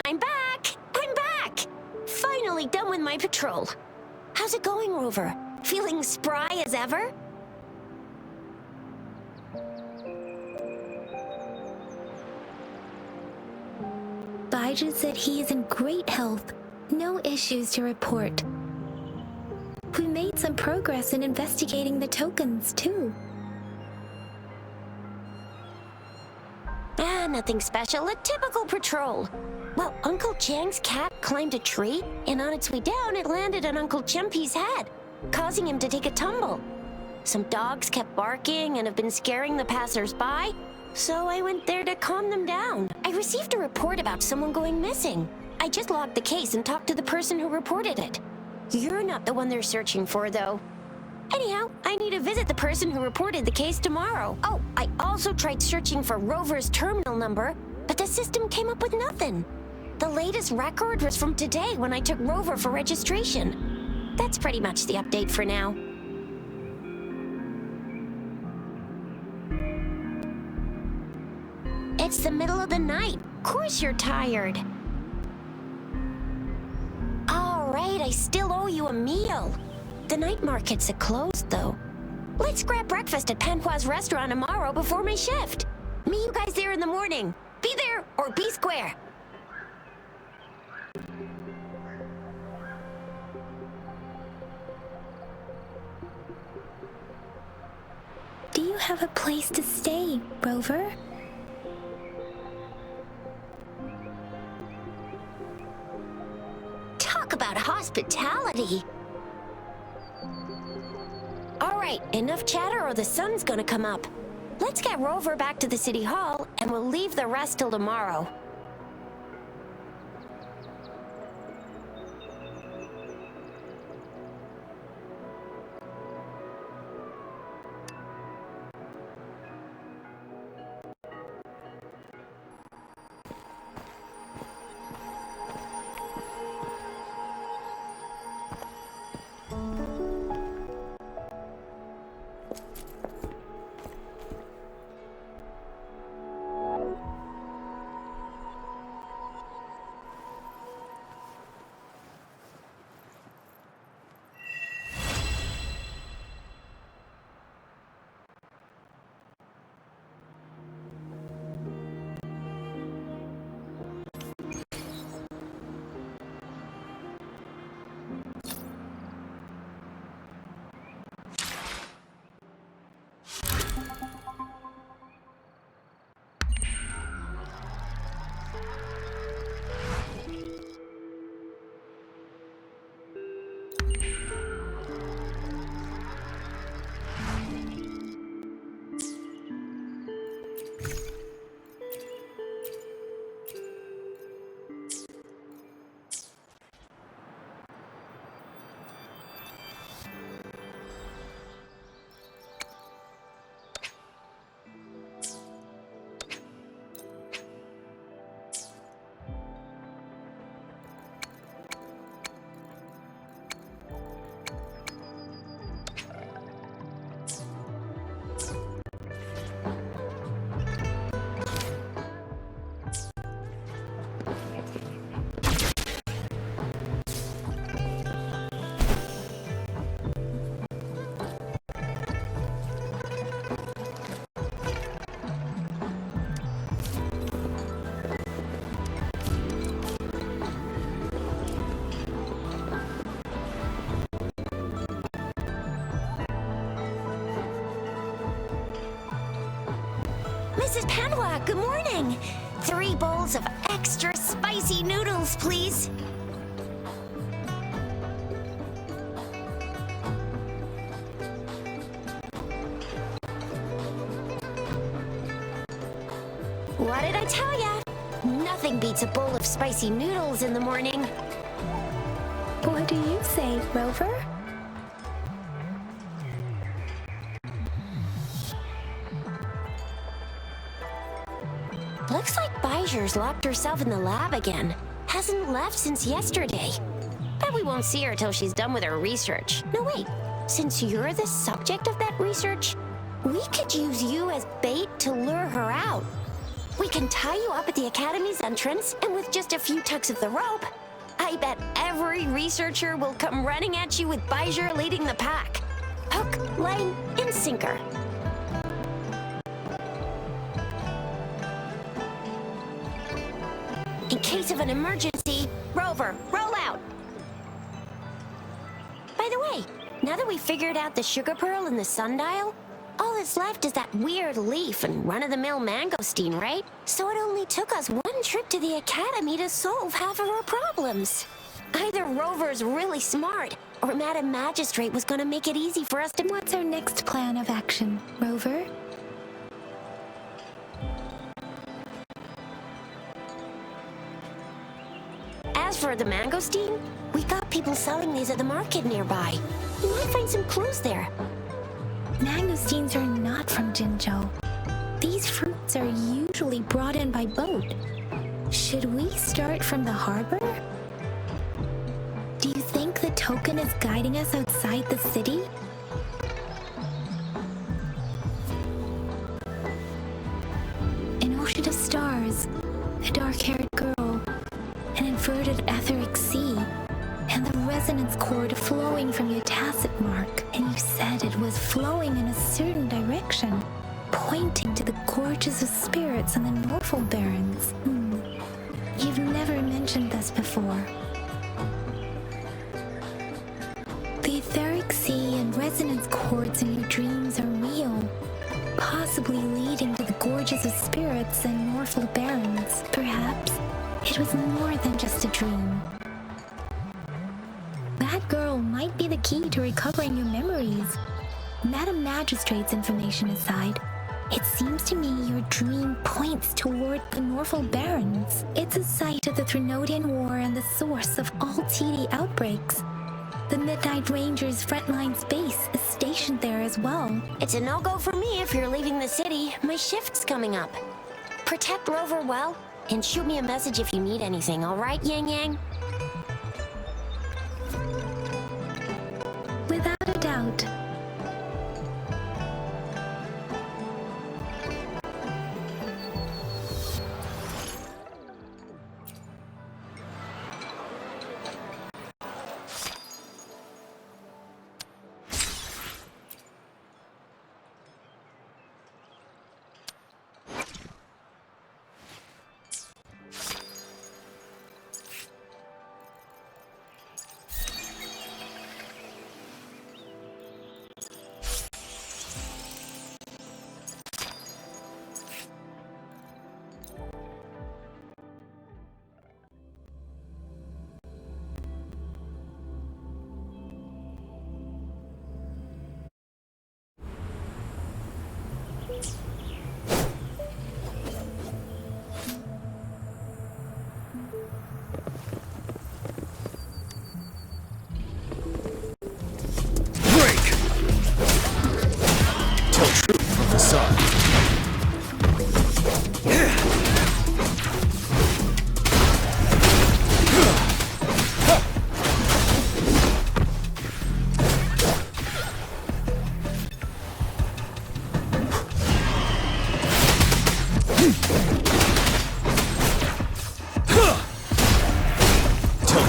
I'm back! I'm back! Finally done with my patrol. How's it going, Rover? Feeling spry as ever? Baiju said he is in great health. No issues to report. We made some progress in investigating the tokens, too. Nothing special. A typical patrol. Well, Uncle Chang's cat climbed a tree, and on its way down, it landed on Uncle Chempi's head, causing him to take a tumble. Some dogs kept barking and have been scaring the passers-by, so I went there to calm them down. I received a report about someone going missing. I just logged the case and talked to the person who reported it. You're not the one they're searching for, though. Anyhow, I need to visit the person who reported the case tomorrow. Oh, I also tried searching for Rover's terminal number, but the system came up with nothing. The latest record was from today when I took Rover for registration. That's pretty much the update for now. It's the middle of the night. Of course you're tired. All right, I still owe you a meal. The night markets are closed, though. Let's grab breakfast at Panhua's restaurant tomorrow before my shift. Meet you guys there in the morning. Be there or be square. Do you have a place to stay, Rover? Talk about hospitality. All right, enough chatter or the sun's gonna come up. Let's get Rover back to the city hall, and we'll leave the rest till tomorrow. Mrs. Panwa, good morning. 3 bowls of extra spicy noodles, please. What did I tell ya? Nothing beats a bowl of spicy noodles in the morning. What do you say, Rover? Looks like Bijur's locked herself in the lab again. Hasn't left since yesterday. Bet we won't see her till she's done with her research. No, wait. Since you're the subject of that research, we could use you as bait to lure her out. We can tie you up at the Academy's entrance, and with just a few tugs of the rope, I bet every researcher will come running at you with Bijur leading the pack. Hook, line, and sinker. In case of an emergency, Rover, roll out! By the way, now that we figured out the sugar pearl and the sundial, all that's left is that weird leaf and run-of-the-mill mangosteen, right? So it only took us 1 trip to the Academy to solve half of our problems. Either Rover's really smart, or Madam Magistrate was gonna make it easy for us to... What's our next plan of action, Rover? As for the mangosteen, we got people selling these at the market nearby. You might find some clues there. Mangosteens are not from Jinzhou. These fruits are usually brought in by boat. Should we start from the harbor? Do you think the token is guiding us outside the city? An ocean of stars, a dark-haired girl, an inverted etheric sea, and the resonance cord flowing from your tacit mark. And you said it was flowing in a certain direction, pointing to the gorges of spirits and the Norfolk Barrens. You've never mentioned this before. The etheric sea and resonance cords in your dreams are real, possibly leading to the gorges of spirits and Norfolk Barrens. Perhaps it was more than just a dream. That girl might be the key to recovering your memories. Madam Magistrate's information aside, it seems to me your dream points toward the Norfolk Barrens. It's a site of the Threnodian War and the source of all TD outbreaks. The Midnight Ranger's frontline base is stationed there as well. It's a no-go for me if you're leaving the city. My shift's coming up. Protect Rover well, and shoot me a message if you need anything, all right, Yang Yang? Without a doubt.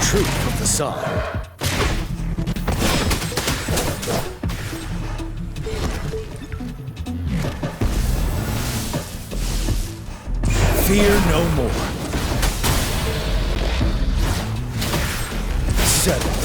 Truth from the sun. Fear no more. 7.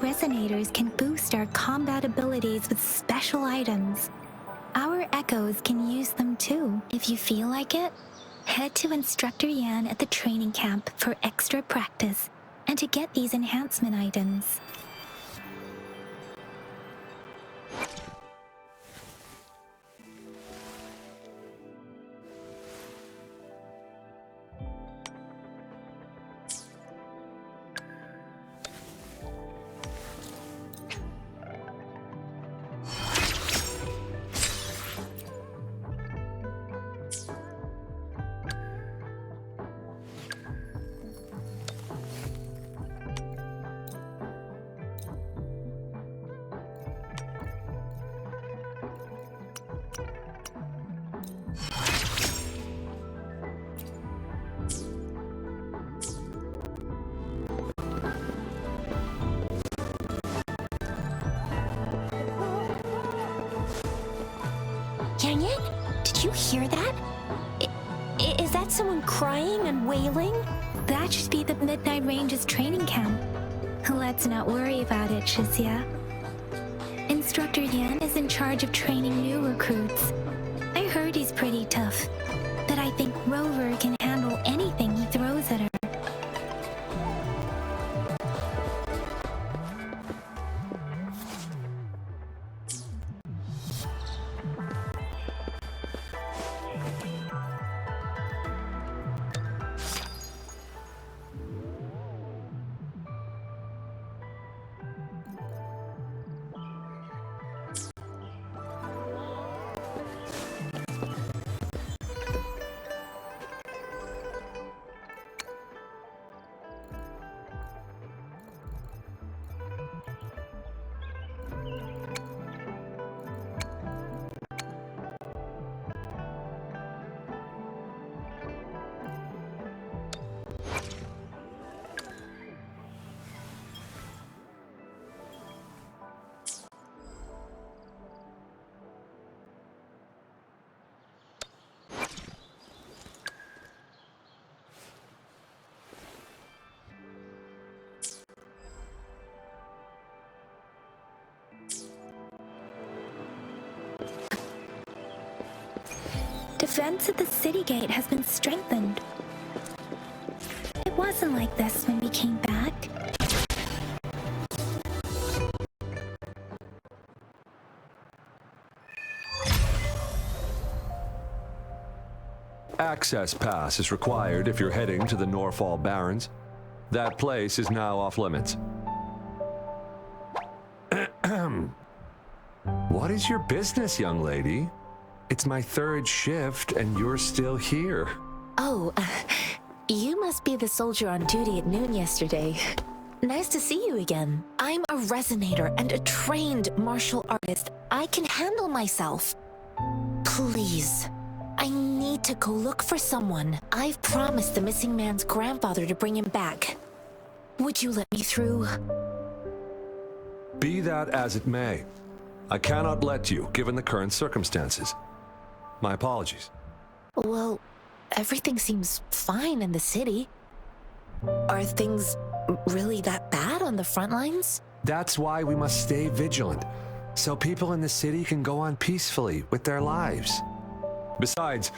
resonators can boost our combat abilities with special items. Our echoes can use them too. If you feel like it, head to Instructor Yan at the training camp for extra practice and to get these enhancement items. Yang, did you hear that? Is that someone crying and wailing? That should be the Midnight Ranges training camp. Let's not worry about it, Shizia. Instructor Yan is in charge of training new recruits. I heard he's pretty tough, but I think Rover can handle anything he throws at her. Defense at the city gate has been strengthened. It wasn't like this when we came back. Access pass is required if you're heading to the Norfall Barrens. That place is now off limits. What is your business, young lady? It's my third shift, and you're still here. Oh, you must be the soldier on duty at noon yesterday. Nice to see you again. I'm a resonator and a trained martial artist. I can handle myself. Please, I need to go look for someone. I've promised the missing man's grandfather to bring him back. Would you let me through? Be that as it may, I cannot let you, given the current circumstances. My apologies. Well, everything seems fine in the city. Are things really that bad on the front lines? That's why we must stay vigilant, so people in the city can go on peacefully with their lives. Besides,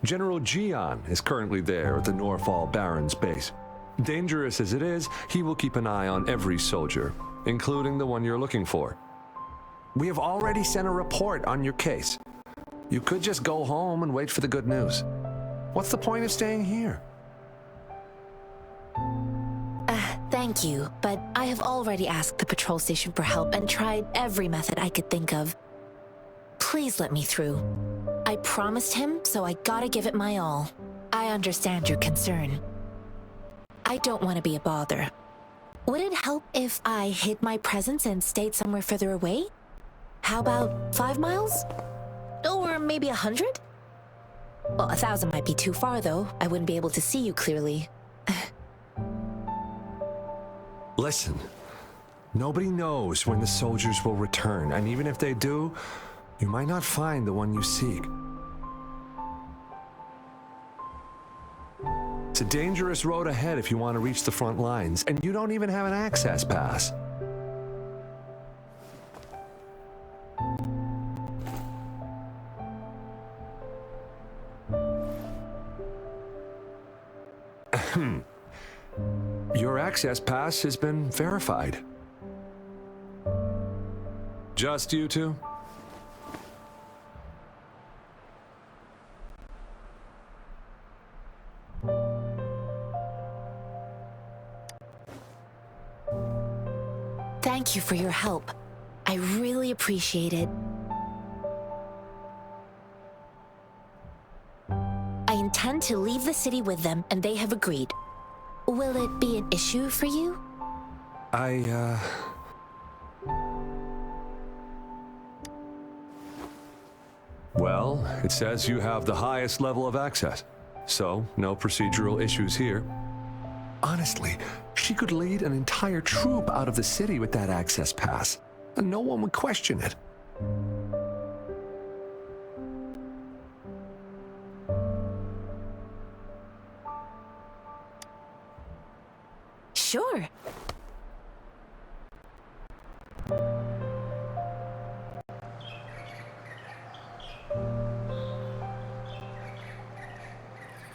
General Jian is currently there at the Norfall Barrens base. Dangerous as it is, he will keep an eye on every soldier, including the one you're looking for. We have already sent a report on your case. You could just go home and wait for the good news. What's the point of staying here? Thank you, but I have already asked the patrol station for help and tried every method I could think of. Please let me through. I promised him, so I gotta give it my all. I understand your concern. I don't want to be a bother. Would it help if I hid my presence and stayed somewhere further away? How about 5 miles? Or maybe 100? Well, 1,000 might be too far, though. I wouldn't be able to see you clearly. Listen, nobody knows when the soldiers will return, and even if they do, you might not find the one you seek. It's a dangerous road ahead if you want to reach the front lines, and you don't even have an access pass. access pass has been verified. Just you two? Thank you for your help. I really appreciate it. I intend to leave the city with them, and they have agreed. Will it be an issue for you? Well, it says you have the highest level of access, so no procedural issues here. Honestly, she could lead an entire troop out of the city with that access pass, and no one would question it. Sure.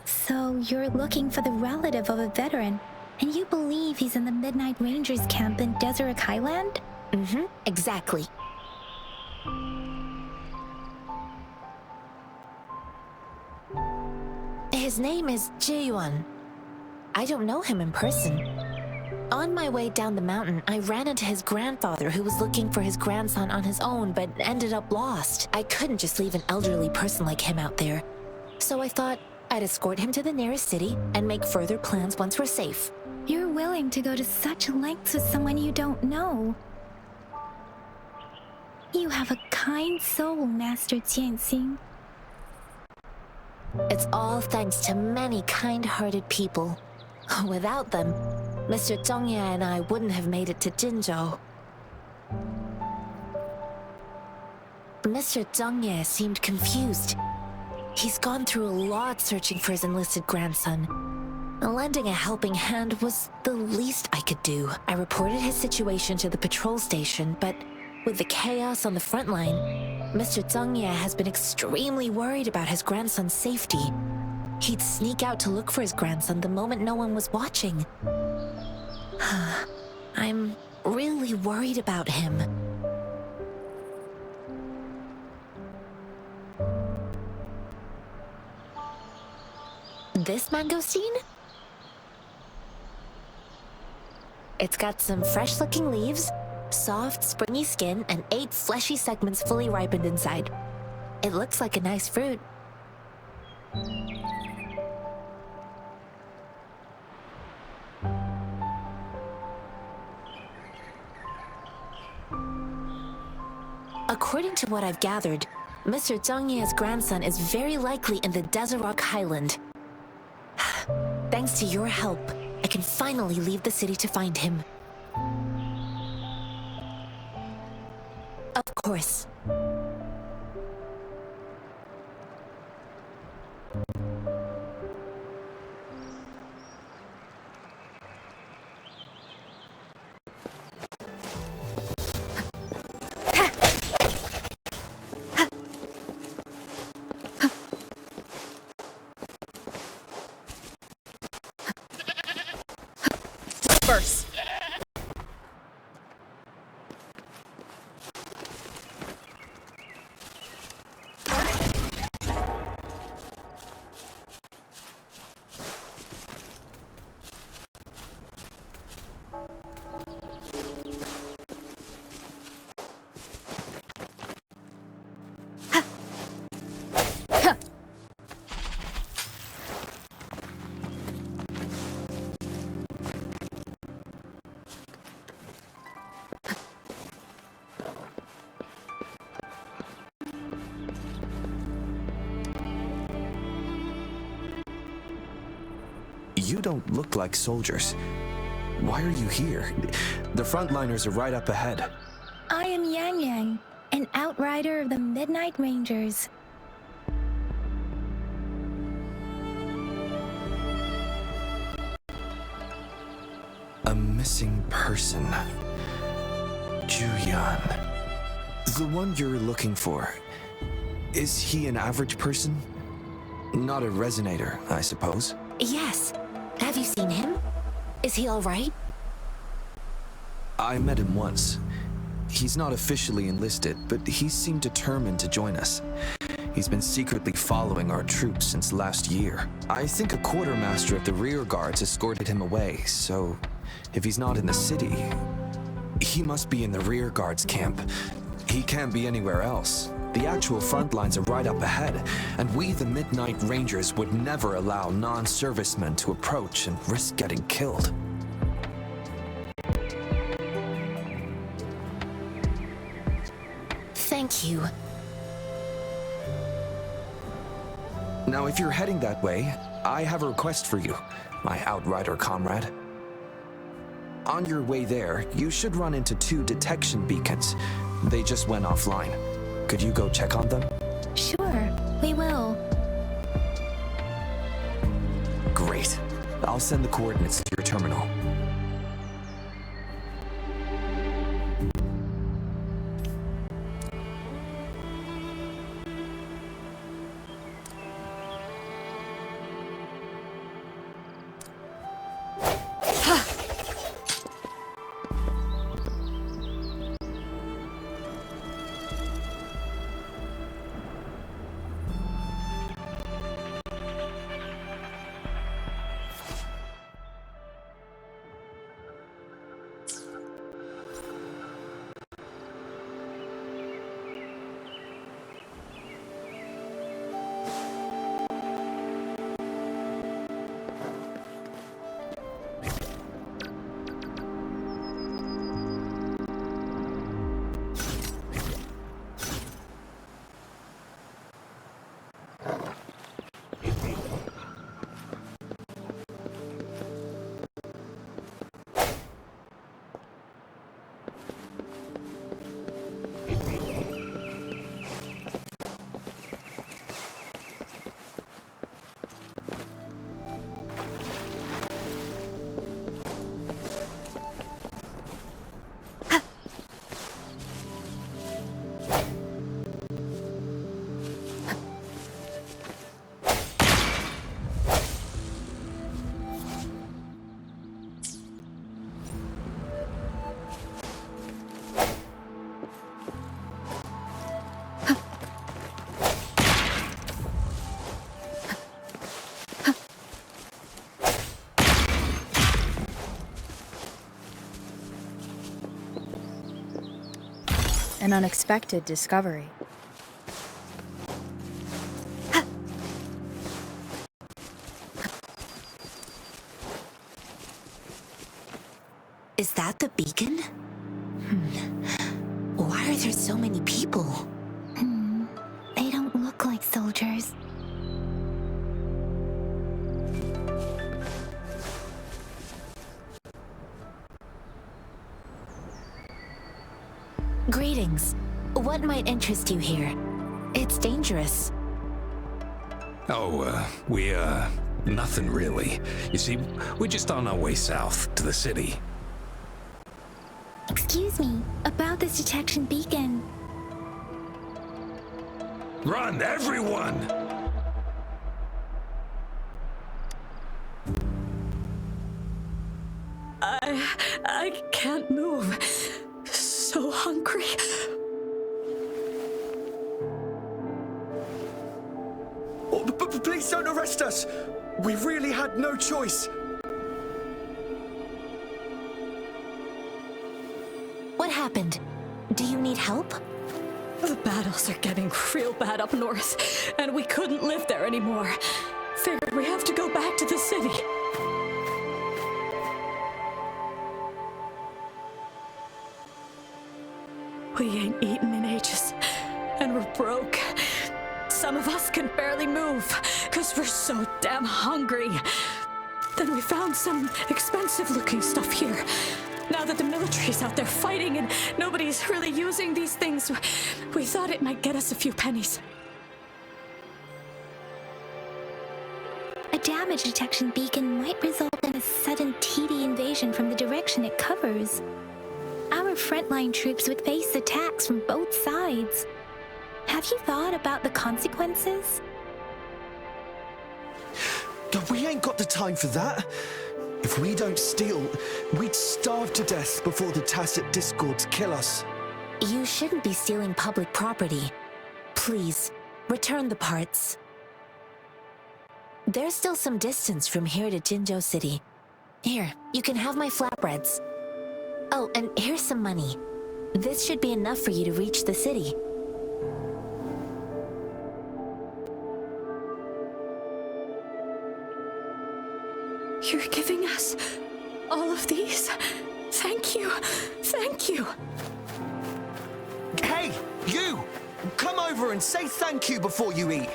So you're looking for the relative of a veteran, and you believe he's in the Midnight Rangers camp in Deseret Highland? Mm-hmm, exactly. His name is Jae-yuan. I don't know him in person. On my way down the mountain, I ran into his grandfather who was looking for his grandson on his own but ended up lost. I couldn't just leave an elderly person like him out there. So I thought I'd escort him to the nearest city and make further plans once we're safe. You're willing to go to such lengths with someone you don't know. You have a kind soul, Master Jianxing. It's all thanks to many kind-hearted people. Without them, Mr. Zhongye and I wouldn't have made it to Jinzhou. Mr. Zhongye seemed confused. He's gone through a lot searching for his enlisted grandson. Lending a helping hand was the least I could do. I reported his situation to the patrol station, but with the chaos on the front line, Mr. Zhongye has been extremely worried about his grandson's safety. He'd sneak out to look for his grandson the moment no one was watching. I'm really worried about him. This mangosteen? It's got some fresh-looking leaves, soft, springy skin, and 8 fleshy segments fully ripened inside. It looks like a nice fruit. According to what I've gathered, Mr. Zhongye's grandson is very likely in the Deseret Highland. Thanks to your help, I can finally leave the city to find him. Of course. Disperse. You don't look like soldiers. Why are you here? The frontliners are right up ahead. I am Yang Yang, an outrider of the Midnight Rangers. A missing person. Juyan. The one you're looking for. Is he an average person? Not a resonator, I suppose. Yes. Have you seen him? Is he all right? I met him once. He's not officially enlisted, but he seemed determined to join us. He's been secretly following our troops since last year. I think a quartermaster of the rear guards escorted him away, so if he's not in the city, he must be in the rear guards camp. He can't be anywhere else. The actual front lines are right up ahead, and we, the Midnight Rangers, would never allow non-servicemen to approach and risk getting killed. Thank you. Now, if you're heading that way, I have a request for you, my Outrider comrade. On your way there, you should run into 2 detection beacons. They just went offline. Could you go check on them? Sure, we will. Great. I'll send the coordinates to your terminal. An unexpected discovery. Is that the beacon? Why are there so many people? They don't look like soldiers. Greetings. What might interest you here? It's dangerous. Nothing really. You see, we're just on our way south to the city. Excuse me, about this detection beacon. Run, everyone! I can't move. So hungry. Oh, please don't arrest us! We really had no choice. What happened? Do you need help? The battles are getting real bad up north, and we couldn't live there anymore. Figured we have to go back to the city. We ain't eaten in ages, and we're broke. Some of us can barely move, 'cause we're so damn hungry. Then we found some expensive-looking stuff here. Now that the military's out there fighting and nobody's really using these things, we thought it might get us a few pennies. A damage detection beacon might result in a sudden TD invasion from the direction it covers. Our frontline troops would face attacks from both sides. Have you thought about the consequences? We ain't got the time for that. If we don't steal, we'd starve to death before the Tacit Discords kill us. You shouldn't be stealing public property. Please, return the parts. There's still some distance from here to Jinzhou City. Here, you can have my flatbreads. Oh, and here's some money. This should be enough for you to reach the city. You're giving us all of these? Thank you. Thank you. Hey, you! Come over and say thank you before you eat.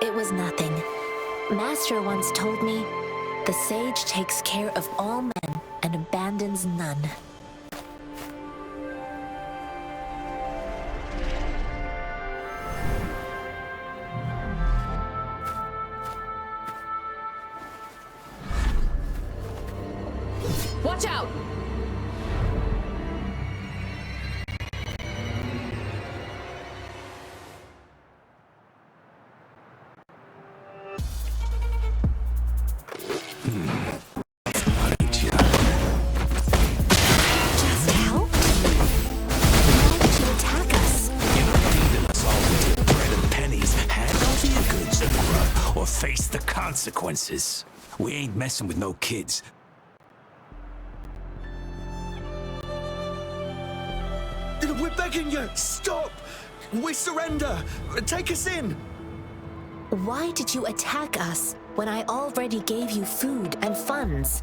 It was nothing. Master once told me, the sage takes care of all men and abandons none. Watch out! Just help? Why did you attack us? You're not leaving us all with bread and pennies. Hand over your goods, grub, or face the consequences. We ain't messing with no kids. We're begging you, stop! We surrender! Take us in! Why did you attack us when I already gave you food and funds?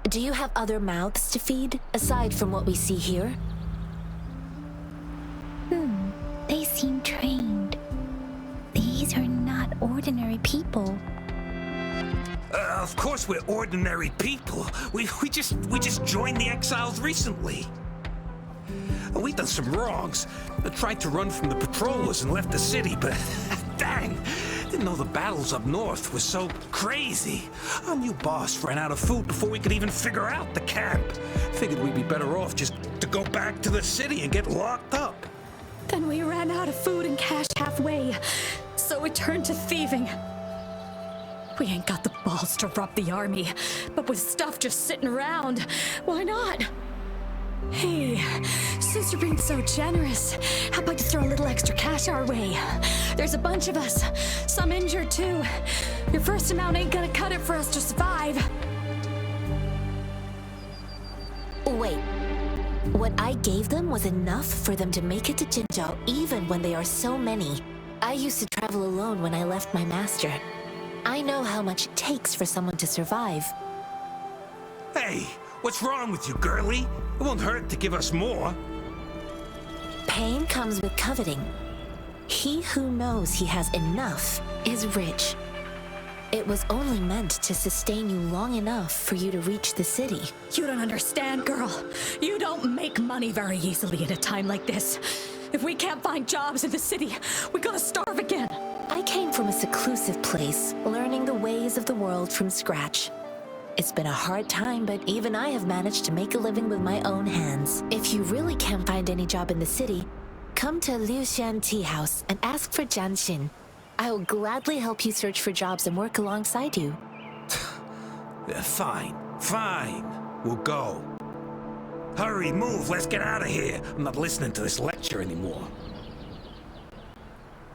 Do you have other mouths to feed, aside from what we see here? They seem trained. These are not ordinary people. Of course we're ordinary people. We just joined the exiles recently. We done some wrongs. Tried to run from the patrollers and left the city, but dang, didn't know the battles up north was so crazy. Our new boss ran out of food before we could even figure out the camp. Figured we'd be better off just to go back to the city and get locked up. Then we ran out of food and cash halfway, so we turned to thieving. We ain't got the balls to rob the army, but with stuff just sitting around, why not? Hey, since you're being so generous, how about you throw a little extra cash our way? There's a bunch of us, some injured too. Your first amount ain't gonna cut it for us to survive. Wait, what I gave them was enough for them to make it to Jinzhou even when they are so many. I used to travel alone when I left my master. I know how much it takes for someone to survive. Hey, what's wrong with you, girlie? It won't hurt to give us more. Pain comes with coveting. He who knows he has enough is rich. It was only meant to sustain you long enough for you to reach the city. You don't understand, girl. You don't make money very easily at a time like this. If we can't find jobs in the city, we're gonna starve again. I came from a seclusive place, learning the ways of the world from scratch. It's been a hard time, but even I have managed to make a living with my own hands. If you really can't find any job in the city, come to Liu Xian Tea House and ask for Jian Xin. I will gladly help you search for jobs and work alongside you. Fine. We'll go. Hurry, move, let's get out of here. I'm not listening to this lecture anymore.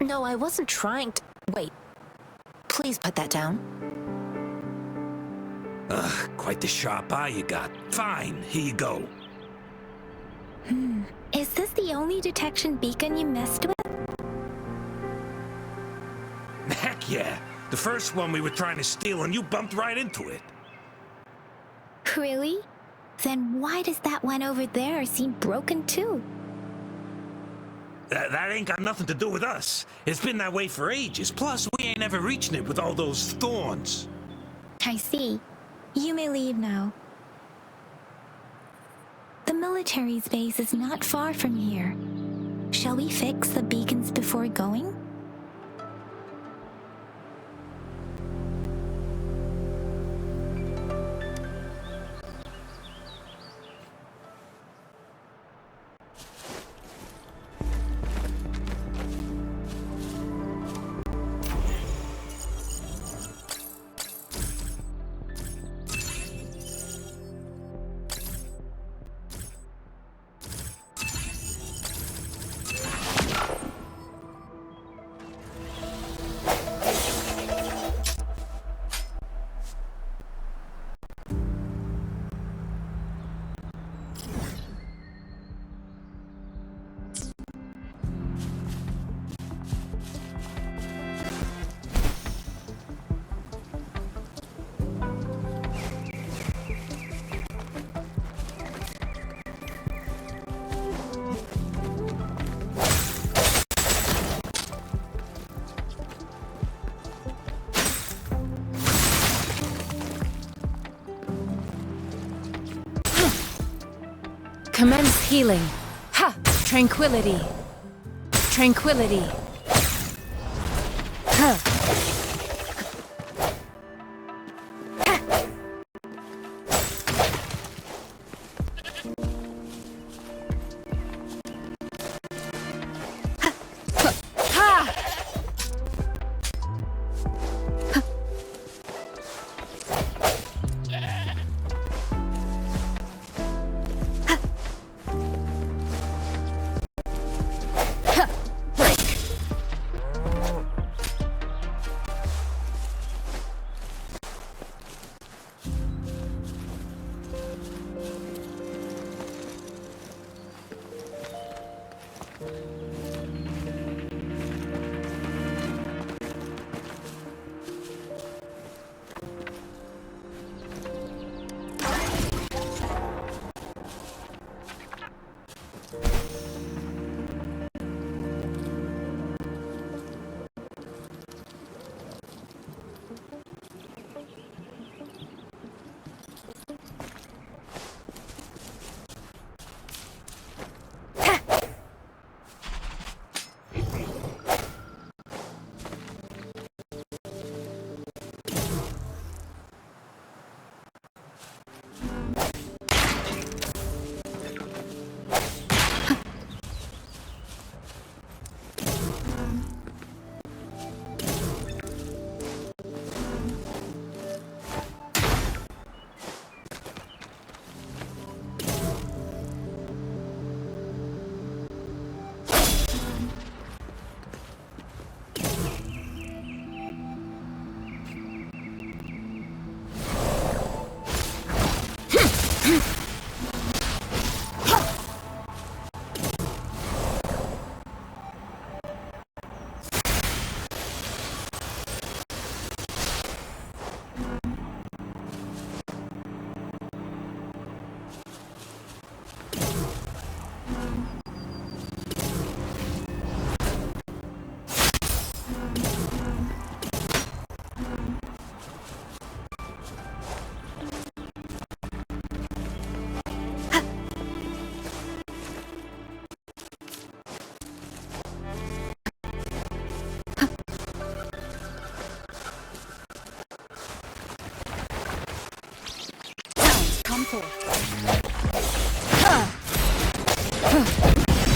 No, I wasn't trying to... Wait. Please put that down. Ugh, quite the sharp eye you got. Fine, here you go. Is this the only detection beacon you messed with? Heck yeah. The first one we were trying to steal and you bumped right into it. Really? Then why does that one over there seem broken too? That ain't got nothing to do with us. It's been that way for ages. Plus, we ain't ever reaching it with all those thorns. I see. You may leave now. The military's base is not far from here. Shall we fix the beacons before going? Commence healing. Ha! Tranquility. Tranquility. Huh.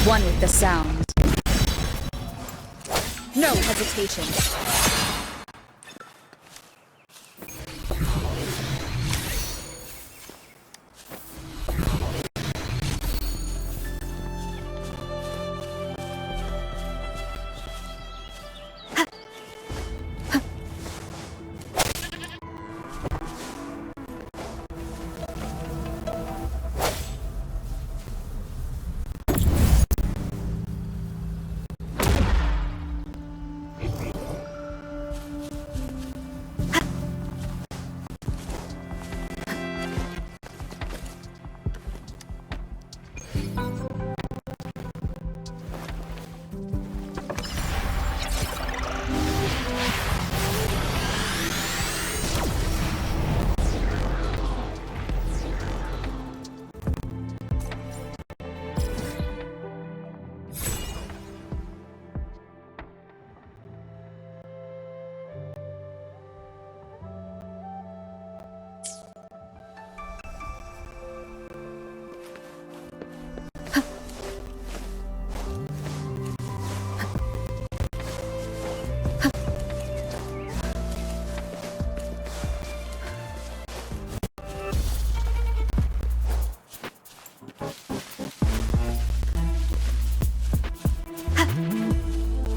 One with the sound. No hesitation.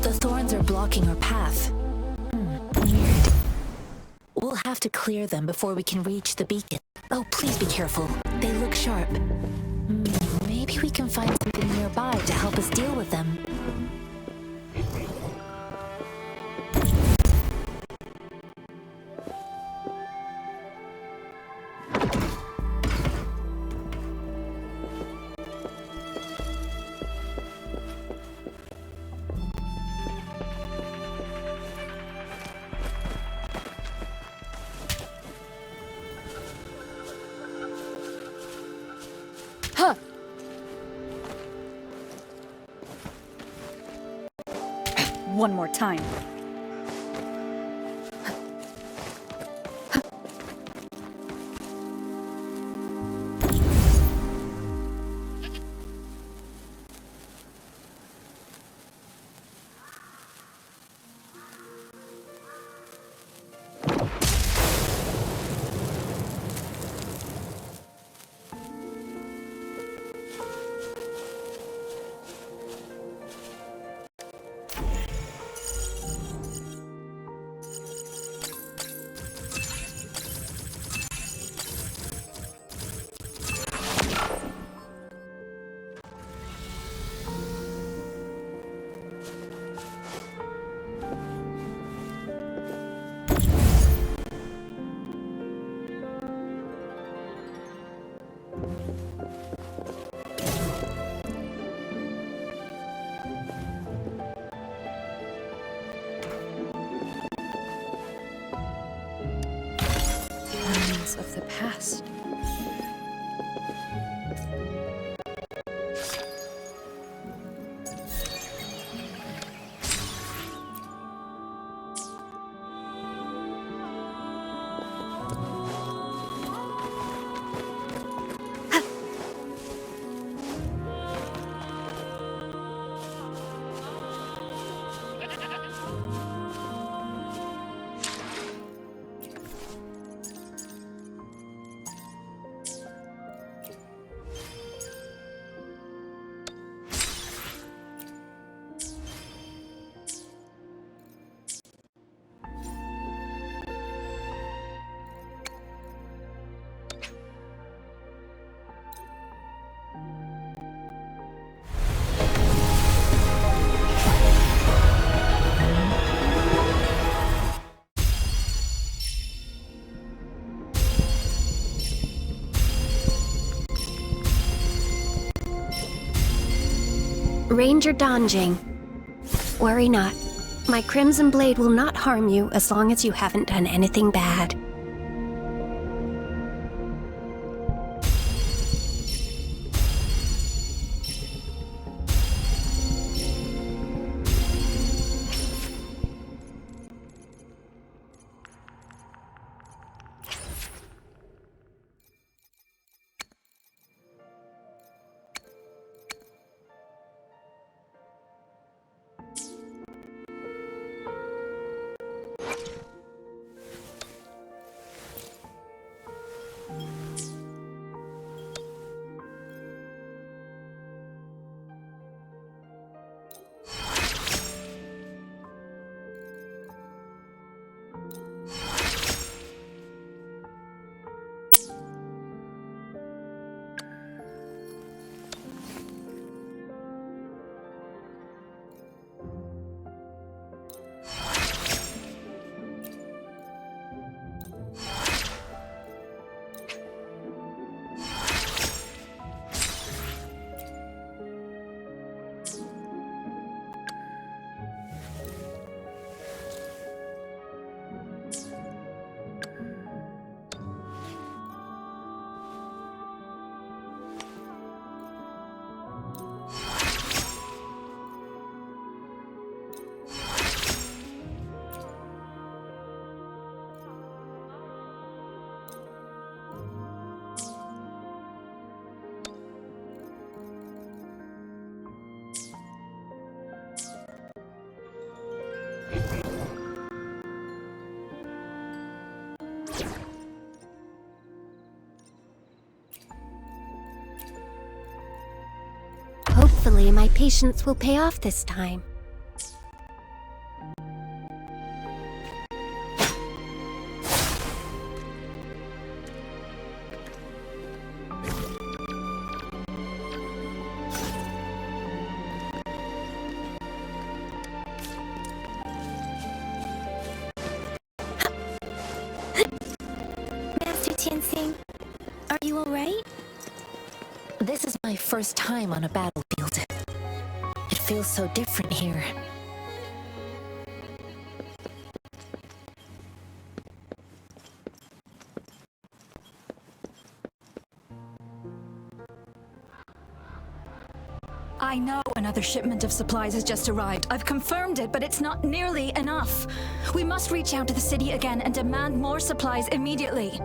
The thorns are blocking our path. Weird. We'll have to clear them before we can reach the beacon. Oh, please be careful. They look sharp. Maybe we can find something nearby to help us deal with them. one more time. Remnants of the past. Ranger Donjing. Worry not. My Crimson Blade will not harm you as long as you haven't done anything bad. Hopefully, my patience will pay off this time. Master Tianxing, are you alright? This is my first time on a battlefield. It feels so different here. I know an Another shipment of supplies has just arrived. I've confirmed it, but it's not nearly enough. We must reach out to the city again and demand more supplies immediately.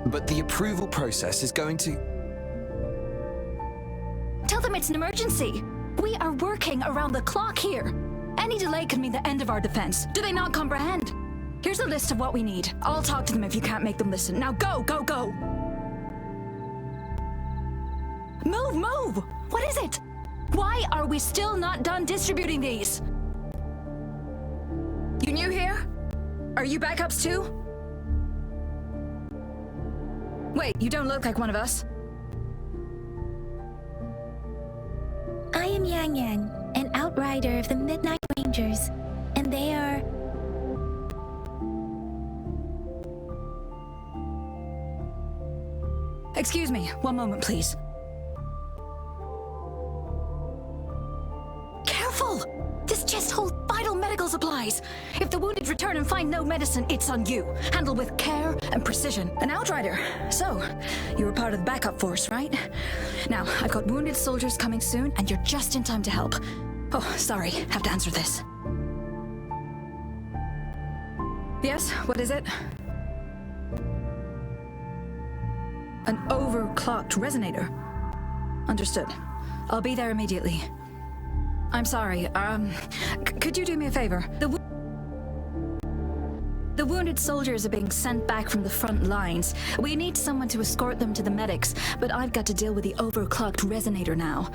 But the approval process is going to... Tell them it's an emergency. We are working around the clock here. Any delay could mean the end of our defense. Do they not comprehend? Here's a list of what we need. I'll talk to them if you can't make them listen. Now go, go, go! Move, move! What is it? Why are we still not done distributing these? You new here? Are you backups too? Wait, you don't look like one of us. I am Yang Yang, an outrider of the Midnight Rangers, and they are... Excuse me, one moment, please. Careful! This chest holds vital medical supplies. If the wounded return and find no medicine, it's on you. Handle with care and precision. An outrider. So, you were part of the backup force, right? Now, I've got wounded soldiers coming soon, and you're just in time to help. Oh, sorry, have to answer this. Yes, what is it? An overclocked resonator. Understood. I'll be there immediately. I'm sorry, could you do me a favor? The wounded soldiers are being sent back from the front lines. We need someone to escort them to the medics, but I've got to deal with the overclocked resonator now.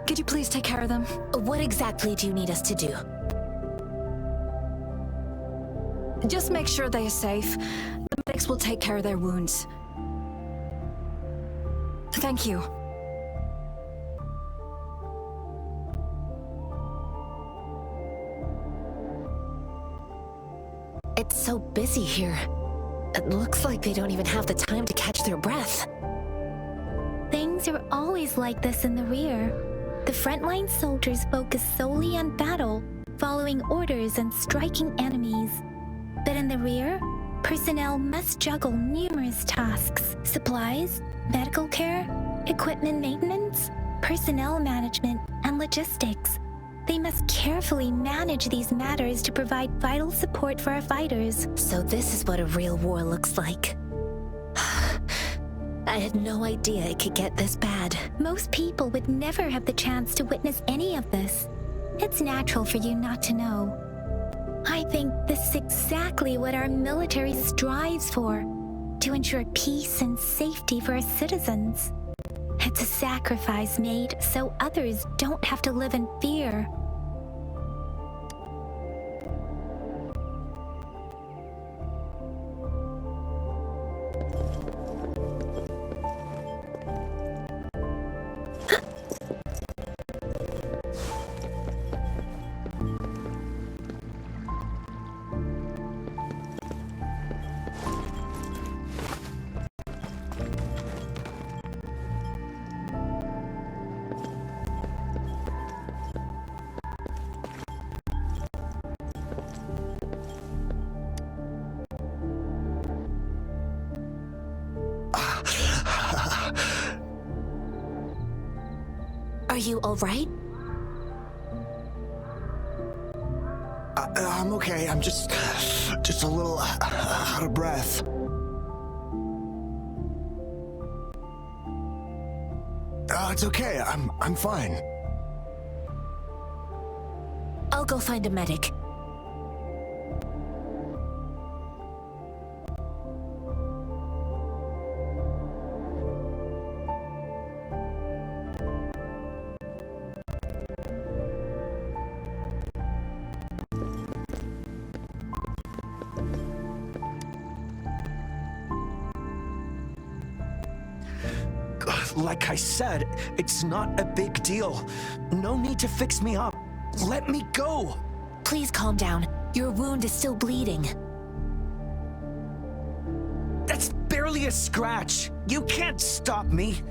Could you please take care of them? What exactly do you need us to do? Just make sure they are safe. The medics will take care of their wounds. Thank you. It's so busy here. It looks like they don't even have the time to catch their breath. Things are always like this in the rear. The frontline soldiers focus solely on battle, following orders and striking enemies. But in the rear, personnel must juggle numerous tasks: supplies, medical care, equipment maintenance, personnel management, and logistics. They must carefully manage these matters to provide vital support for our fighters. So this is what a real war looks like. I had no idea it could get this bad. Most people would never have the chance to witness any of this. It's natural for you not to know. I think this is exactly what our military strives for, to ensure peace and safety for our citizens. It's a sacrifice made so others don't have to live in fear. Are you all right? I'm okay. I'm just a little out of breath. It's okay. I'm fine. I'll go find a medic. Like I said, it's not a big deal. No need to fix me up. Let me go. Please calm down. Your wound is still bleeding. That's barely a scratch. You can't stop me.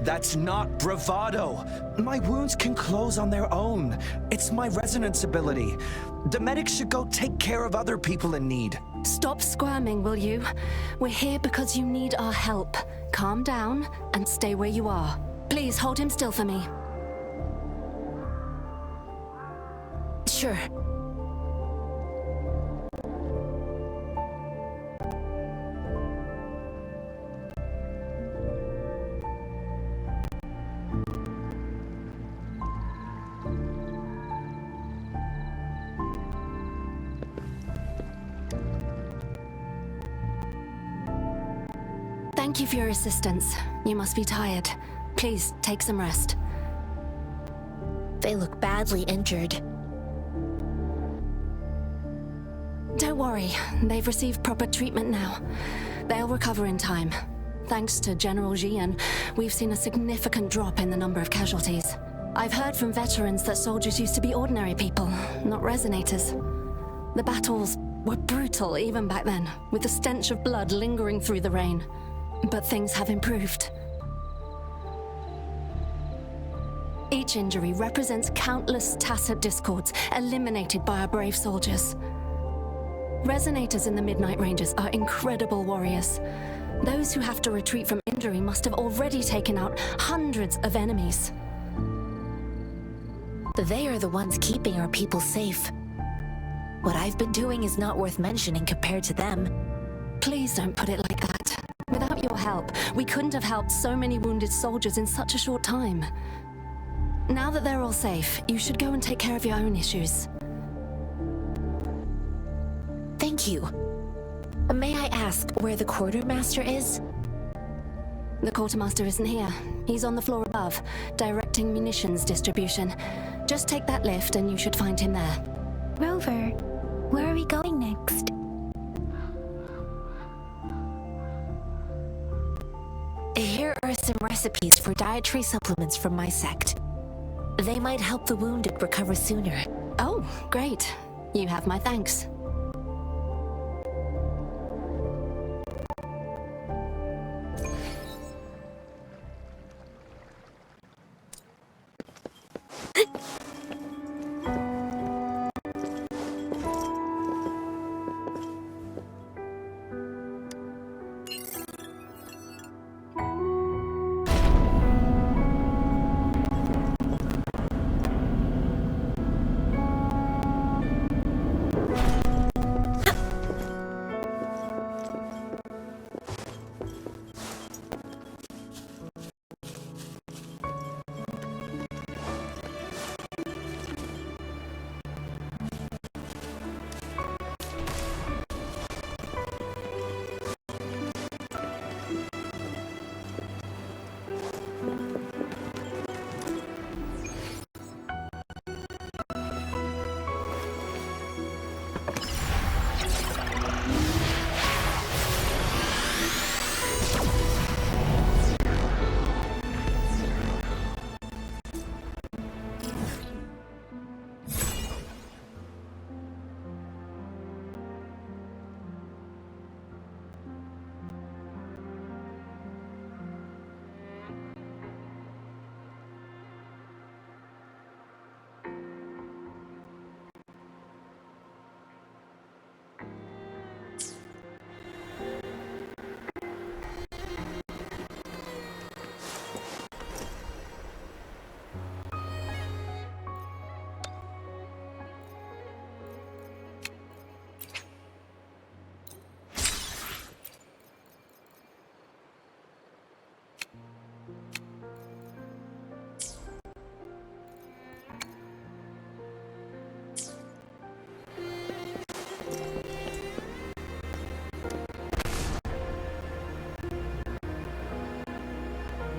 That's not bravado. My wounds can close on their own. It's my resonance ability. The medics should go take care of other people in need. Stop squirming, will you? We're here because you need our help. Calm down and stay where you are. Please hold him still for me. Sure. Thank you for your assistance. You must be tired. Please, take some rest. They look badly injured. Don't worry, they've received proper treatment now. They'll recover in time. Thanks to General Jian, we've seen a significant drop in the number of casualties. I've heard from veterans that soldiers used to be ordinary people, not resonators. The battles were brutal even back then, with the stench of blood lingering through the rain. But things have improved. Each injury represents countless tacit discords eliminated by our brave soldiers. Resonators in the Midnight Rangers are incredible warriors. Those who have to retreat from injury must have already taken out hundreds of enemies. They are the ones keeping our people safe. What I've been doing is not worth mentioning compared to them. Please don't put it like that. Without your help, we couldn't have helped so many wounded soldiers in such a short time. Now that they're all safe, you should go and take care of your own issues. Thank you. May I ask where the quartermaster is? The quartermaster isn't here. He's on the floor above, directing munitions distribution. Just take that lift and you should find him there. Rover, where are we going next? Here are some recipes for dietary supplements from my sect. They might help the wounded recover sooner. Oh, great. You have my thanks.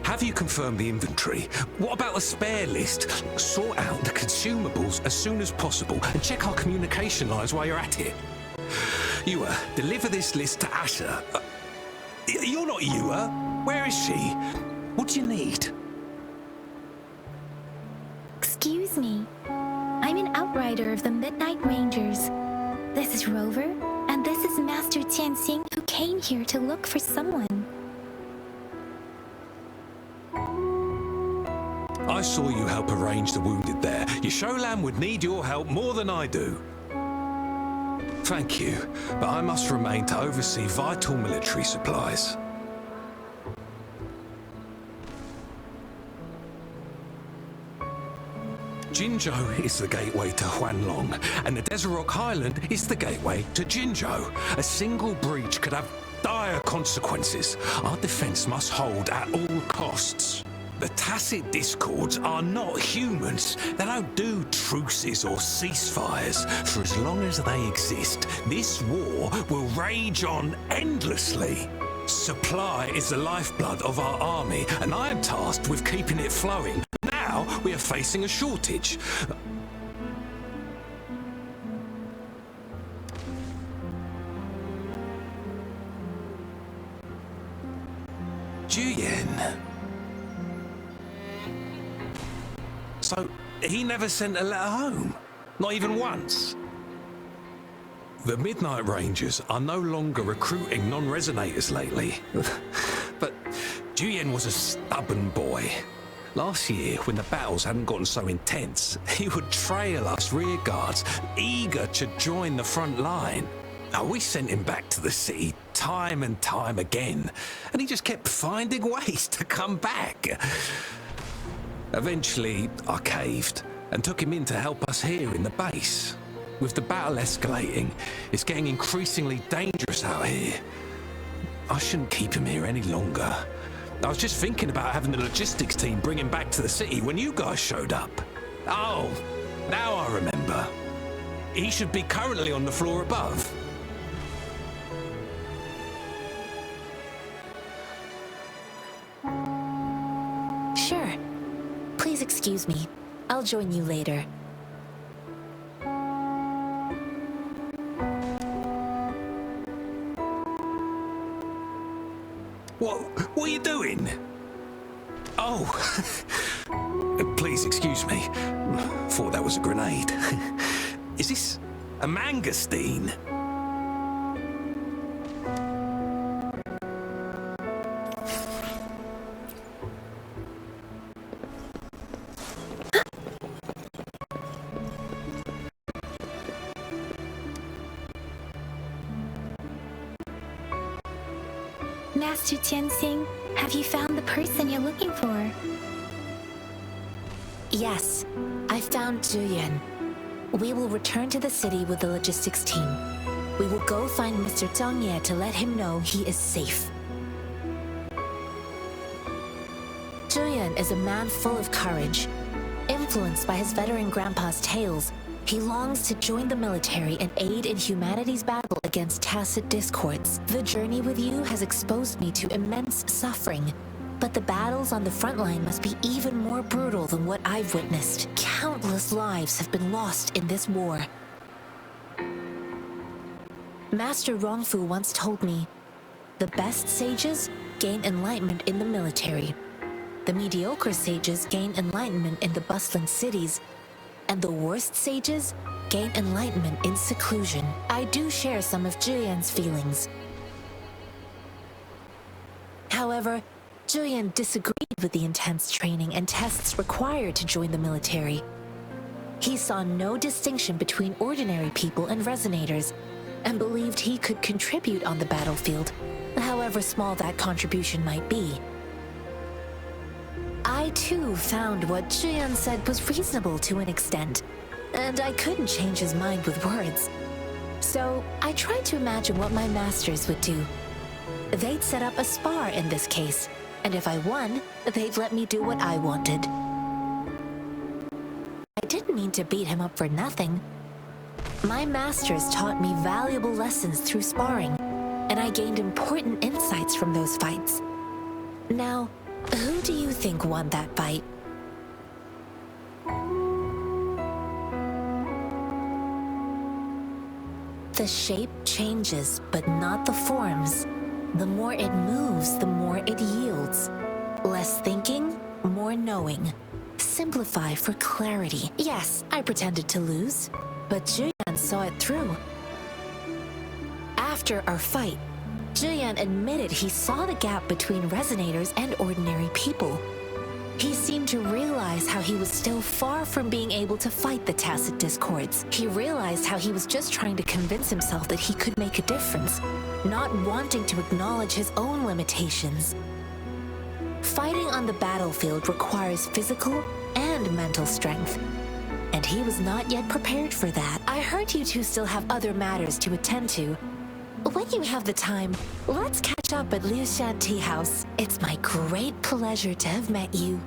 Have you confirmed the inventory? What about the spare list? Sort out the consumables as soon as possible and check our communication lines while you're at it. Yua, deliver this list to Asher. You're not Yua. Where is she? What do you need? Excuse me. I'm an outrider of the Midnight Rangers. This is Rover, and this is Master Tianxing, who came here to look for someone. I saw you help arrange the wounded there. Your Sholan would need your help more than I do. Thank you, but I must remain to oversee vital military supplies. Jinzhou is the gateway to Huanlong, and the Desert Rock Highland is the gateway to Jinzhou. A single breach could have dire consequences. Our defense must hold at all costs. The Tacit Discords are not humans. They don't do truces or ceasefires. For as long as they exist, this war will rage on endlessly. Supply is the lifeblood of our army, and I am tasked with keeping it flowing. Now we are facing a shortage. Juyen. So he never sent a letter home? Not even once? The Midnight Rangers are no longer recruiting non-resonators lately. But Juyen was a stubborn boy. Last year, when the battles hadn't gotten so intense, he would trail us rear guards, eager to join the front line. Now, we sent him back to the city time and time again, and he just kept finding ways to come back. Eventually, I caved and took him in to help us here in the base. With the battle escalating, it's getting increasingly dangerous out here. I shouldn't keep him here any longer. I was just thinking about having the logistics team bring him back to the city when you guys showed up. Oh, now I remember. He should be currently on the floor above. Sure. Please excuse me. I'll join you later. What are you doing? Oh, please excuse me. Thought that was a grenade. Is this a mangosteen? Master Tianxing, have you found the person you're looking for? Yes, I found Juyen. We will return to the city with the logistics team. We will go find Mr. Zhang Ye to let him know he is safe. Juyen is a man full of courage. Influenced by his veteran grandpa's tales, he longs to join the military and aid in humanity's battle against Tacit Discords. The journey with you has exposed me to immense suffering, but the battles on the front line must be even more brutal than what I've witnessed. Countless lives have been lost in this war. Master Rongfu once told me, the best sages gain enlightenment in the military. The mediocre sages gain enlightenment in the bustling cities, and the worst sages gain enlightenment in seclusion. I do share some of Juyen's feelings. However, Juyen disagreed with the intense training and tests required to join the military. He saw no distinction between ordinary people and resonators, and believed he could contribute on the battlefield, however small that contribution might be. I too found what Juyen said was reasonable to an extent, and I couldn't change his mind with words. So I tried to imagine what my masters would do. They'd set up a spar in this case, and if I won, they'd let me do what I wanted. I didn't mean to beat him up for nothing. My masters taught me valuable lessons through sparring, and I gained important insights from those fights. Now, who do you think won that fight? The shape changes, but not the forms. The more it moves, the more it yields. Less thinking, more knowing. Simplify for clarity. Yes, I pretended to lose, but Juyen saw it through. After our fight, Juyen admitted he saw the gap between resonators and ordinary people. He seemed to realize how he was still far from being able to fight the tacit discords. He realized how he was just trying to convince himself that he could make a difference, not wanting to acknowledge his own limitations. Fighting on the battlefield requires physical and mental strength, and he was not yet prepared for that. I heard you two still have other matters to attend to. When you have the time, let's catch up at Liu Shan Tea House. It's my great pleasure to have met you.